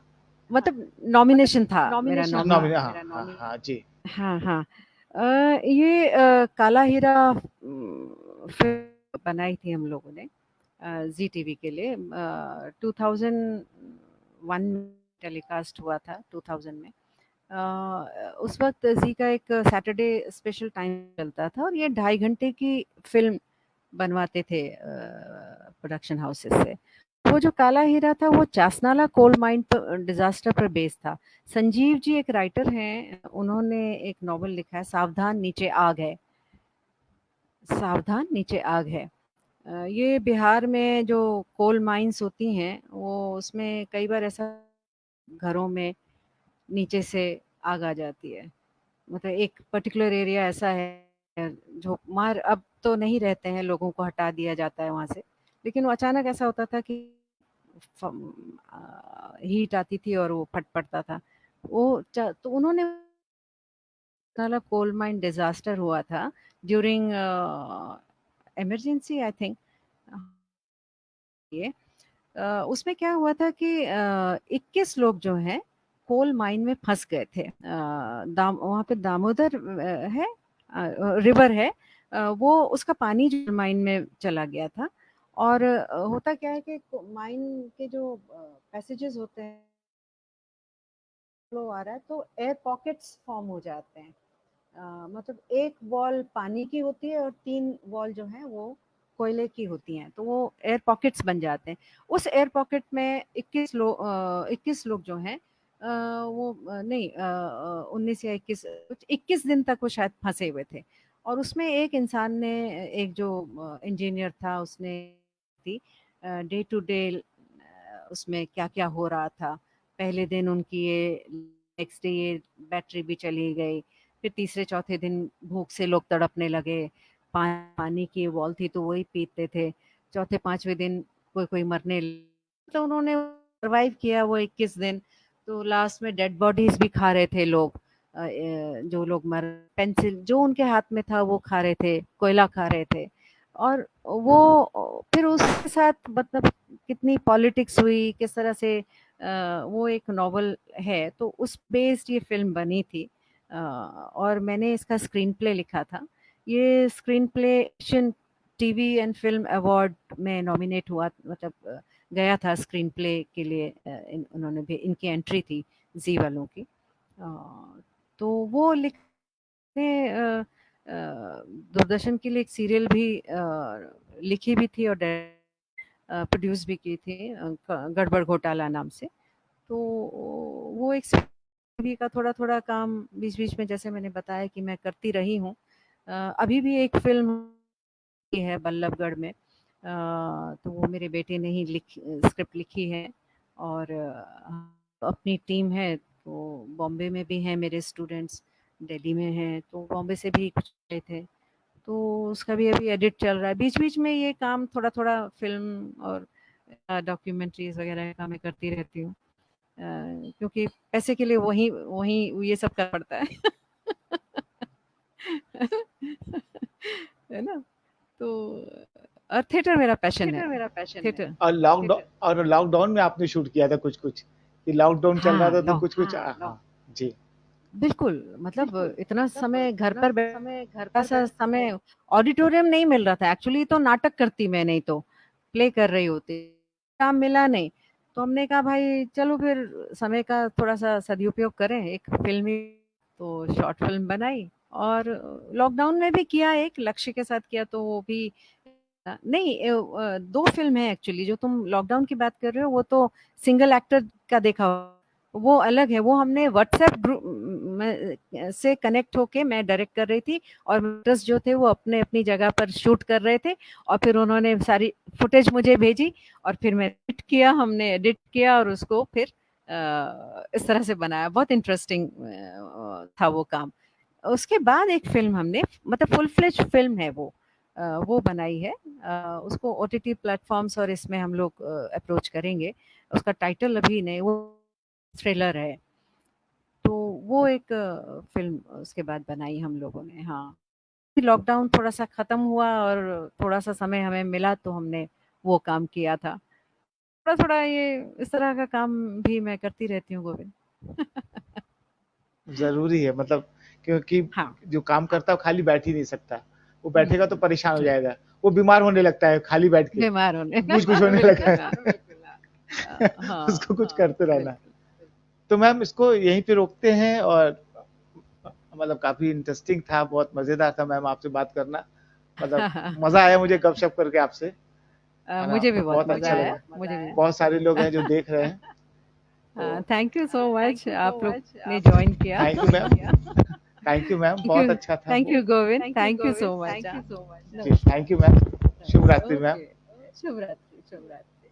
मतलब नॉमिनेशन था, मेरा हाँ, हाँ, हाँ, जी। हाँ, हाँ। ये काला हीरा फ़िल्म बनाई थी हम लोगों ने ज़ी टीवी के लिए 2001 टेलीकास्ट हुआ था 2000 में। उस वक़्त ज़ी का एक सैटरडे स्पेशल टाइम चलता था और ये 2.5 घंटे की फ़िल्म बनवाते थे प्रोडक्शन हाउसेस से। वो जो काला हीरा था वो चासनाला कोल माइन पर डिज़ास्टर पर बेस्ड था। संजीव जी एक राइटर हैं, उन्होंने एक नॉवल लिखा है सावधान नीचे आग है। सावधान नीचे आग है। ये बिहार में जो कोल माइन्स होती हैं, वो उसमें कई बार ऐसा घरों में नीचे से आग आ जाती है। मतलब एक पर्टिकुलर एरिया ऐसा है जो मार अब तो नहीं रहते हैं, लोगों को हटा दिया जाता है वहाँ से। लेकिन वो अचानक ऐसा होता था कि हीट आती थी और वो फट पड़ता था। तो उन्होंने नाला कोल माइन डिज़ास्टर हुआ था ड्यूरिंग इमरजेंसी आई थिंक ये उसमें क्या हुआ था कि 21 लोग जो हैं कोल माइन में फँस गए थे। वहाँ पे दामोदर है रिवर है वो उसका पानी जो माइन में चला गया था और होता क्या है कि माइन के जो पैसेजेस होते हैं फ्लो आ रहा है तो एयर पॉकेट्स फॉर्म हो जाते हैं। मतलब एक वॉल पानी की होती है और 3 वॉल जो हैं वो कोयले की होती हैं, तो वो एयर पॉकेट्स बन जाते हैं। उस एयर पॉकेट में 21 लोग जो हैं वो नहीं 19 या 21 कुछ 21 दिन तक वो शायद फँसे हुए थे और उसमें एक इंसान ने एक जो इंजीनियर था उसने थी डे टू डे उसमें क्या-क्या हो रहा था। पहले दिन उनकी ये नेक्स्ट डे ये बैटरी भी चली गई। फिर तीसरे चौथे दिन भूख से लोग तड़पने लगे। पानी की वॉल थी तो वही पीते थे। चौथे पाँचवें दिन कोई-कोई मरने तो उन्होंने सर्वाइव किया वो 21 दिन। तो लास्ट में डेड बॉडीज़ भी खा रहे थे लोग। जो लोग मर पेंसिल जो उनके हाथ में था वो खा रहे थे, कोयला खा रहे थे। और वो फिर उसके साथ मतलब कितनी पॉलिटिक्स हुई, किस तरह से वो एक नॉवल है, तो उस बेस्ड ये फ़िल्म बनी थी। और मैंने इसका स्क्रीन प्ले लिखा था। ये screen play Asian TV and film award में नॉमिनेट हुआ मतलब गया था स्क्रीन प्ले के लिए उन्होंने भी इनकी एंट्री थी ज़ी वालों की। तो वो लिखने दूरदर्शन के लिए एक सीरियल भी लिखी भी थी और प्रोड्यूस भी की थी गड़बड़ घोटाला नाम से। तो वो एक टीवी का थोड़ा-थोड़ा काम बीच-बीच में जैसे मैंने बताया कि मैं करती रही हूँ। अभी भी एक फ़िल्म की है बल्लभगढ़ में तो वो मेरे बेटे ने ही स्क्रिप्ट लिखी है और अपनी टीम है तो बॉम्बे में भी हैं मेरे स्टूडेंट्स, दिल्ली में हैं, तो बॉम्बे से भी कुछ गए थे। तो उसका भी अभी एडिट चल रहा है। बीच-बीच में ये काम थोड़ा-थोड़ा फ़िल्म और डॉक्यूमेंट्रीज़ वग़ैरह का मैं करती रहती हूँ। क्योंकि पैसे के लिए वही वही ये सब करना पड़ता है। है ना? तो थिएटर मेरा पैशन है, थिएटर। और लॉकडाउन में आपने शूट किया था कुछ-कुछ कि लॉकडाउन चल रहा हाँ, था तो कुछ-कुछ हाँ, जी। बिल्कुल, मतलब इतना समय घर पर थोड़ा-सा समय ऑडिटोरियम नहीं मिल रहा था, एक्चुअली तो नाटक करती मैं नहीं तो, प्ले कर रही होती। काम मिला नहीं, तो हमने कहा भाई चलो फिर समय का थोड़ा-सा सदुपयोग करें, एक फ़िल्म ही तो शॉर्ट फ़िल्म बनाई और लॉकडाउन में भी किया एक लक्ष्य के साथ किया तो वो भी नहीं 2 फ़िल्म है एक्चुअली, जो तुम लॉकडाउन की बात कर रहे हो वो तो सिंगल एक्टर का देखा होगा, वो अलग है। वो हमने व्हाट्सएप ग्रुप में से कनेक्ट होके मैं डायरेक्ट कर रही थी और एक्टर्स जो थे वो अपने-अपनी जगह पर शूट कर रहे थे और फिर उन्होंने सारी फुटेज मुझे भेजी और फिर मैं एडिट किया, हमने एडिट किया और उसको फिर इस तरह से बनाया। बहुत इंटरेस्टिंग था वो काम। उसके बाद एक फ़िल्म हमने, मतलब फुल फ्लेज्ड फ़िल्म है वो बनाई है। उसको ओटीटी प्लेटफ़ॉर्म्स और इसमें हम लोग अप्रोच करेंगे। उसका टाइटल अभी नहीं, वो थ्रिलर है। तो वो एक फ़िल्म उसके बाद बनाई हम लोगों ने, हाँ। लॉकडाउन थोड़ा-सा ख़त्म हुआ और थोड़ा-सा समय हमें मिला तो हमने वो काम किया था। थोड़ा-थोड़ा ये इस तरह का काम भी मैं करती रहती हूँ गोविंद। ज़रूरी है, मतलब क्योंकि हाँ। जो काम करता है वो खाली बैठ ही नहीं सकता। वो बैठेगा तो परेशान हो जी। जाएगा। वो बीमार होने लगता है खाली बैठ के। बीमार होने कुछ-कुछ होने बिल्कुल, लगता हाँ, है। बिल्कुल, हाँ, उसको कुछ हाँ, करते रहना है। बिल्कुल, तो मैम इसको यहीं पे रोकते हैं और मतलब काफ़ी इंटरेस्टिंग था, बहुत मज़ेदार था मैम आपसे बात करना। मतलब मज़ा आया मुझे गपशप करके आपसे, है ना? मुझे भी बहुत बहुत मज़ा अच्छा आया, लगा। मुझे भी। बहुत सारे लोग हैं जो देख रहे हैं, हाँ, तो थैंक यू सो मच आप लोग ने जॉइन किया। Thank you ma'am. Thank you ma'am, बहुत अच्छा था। Thank you Govind, thank you so much. जी, थैंक यू मैम। शुभ रात्रि मैम। ओके, शुभ रात्रि, शुभ रात्रि।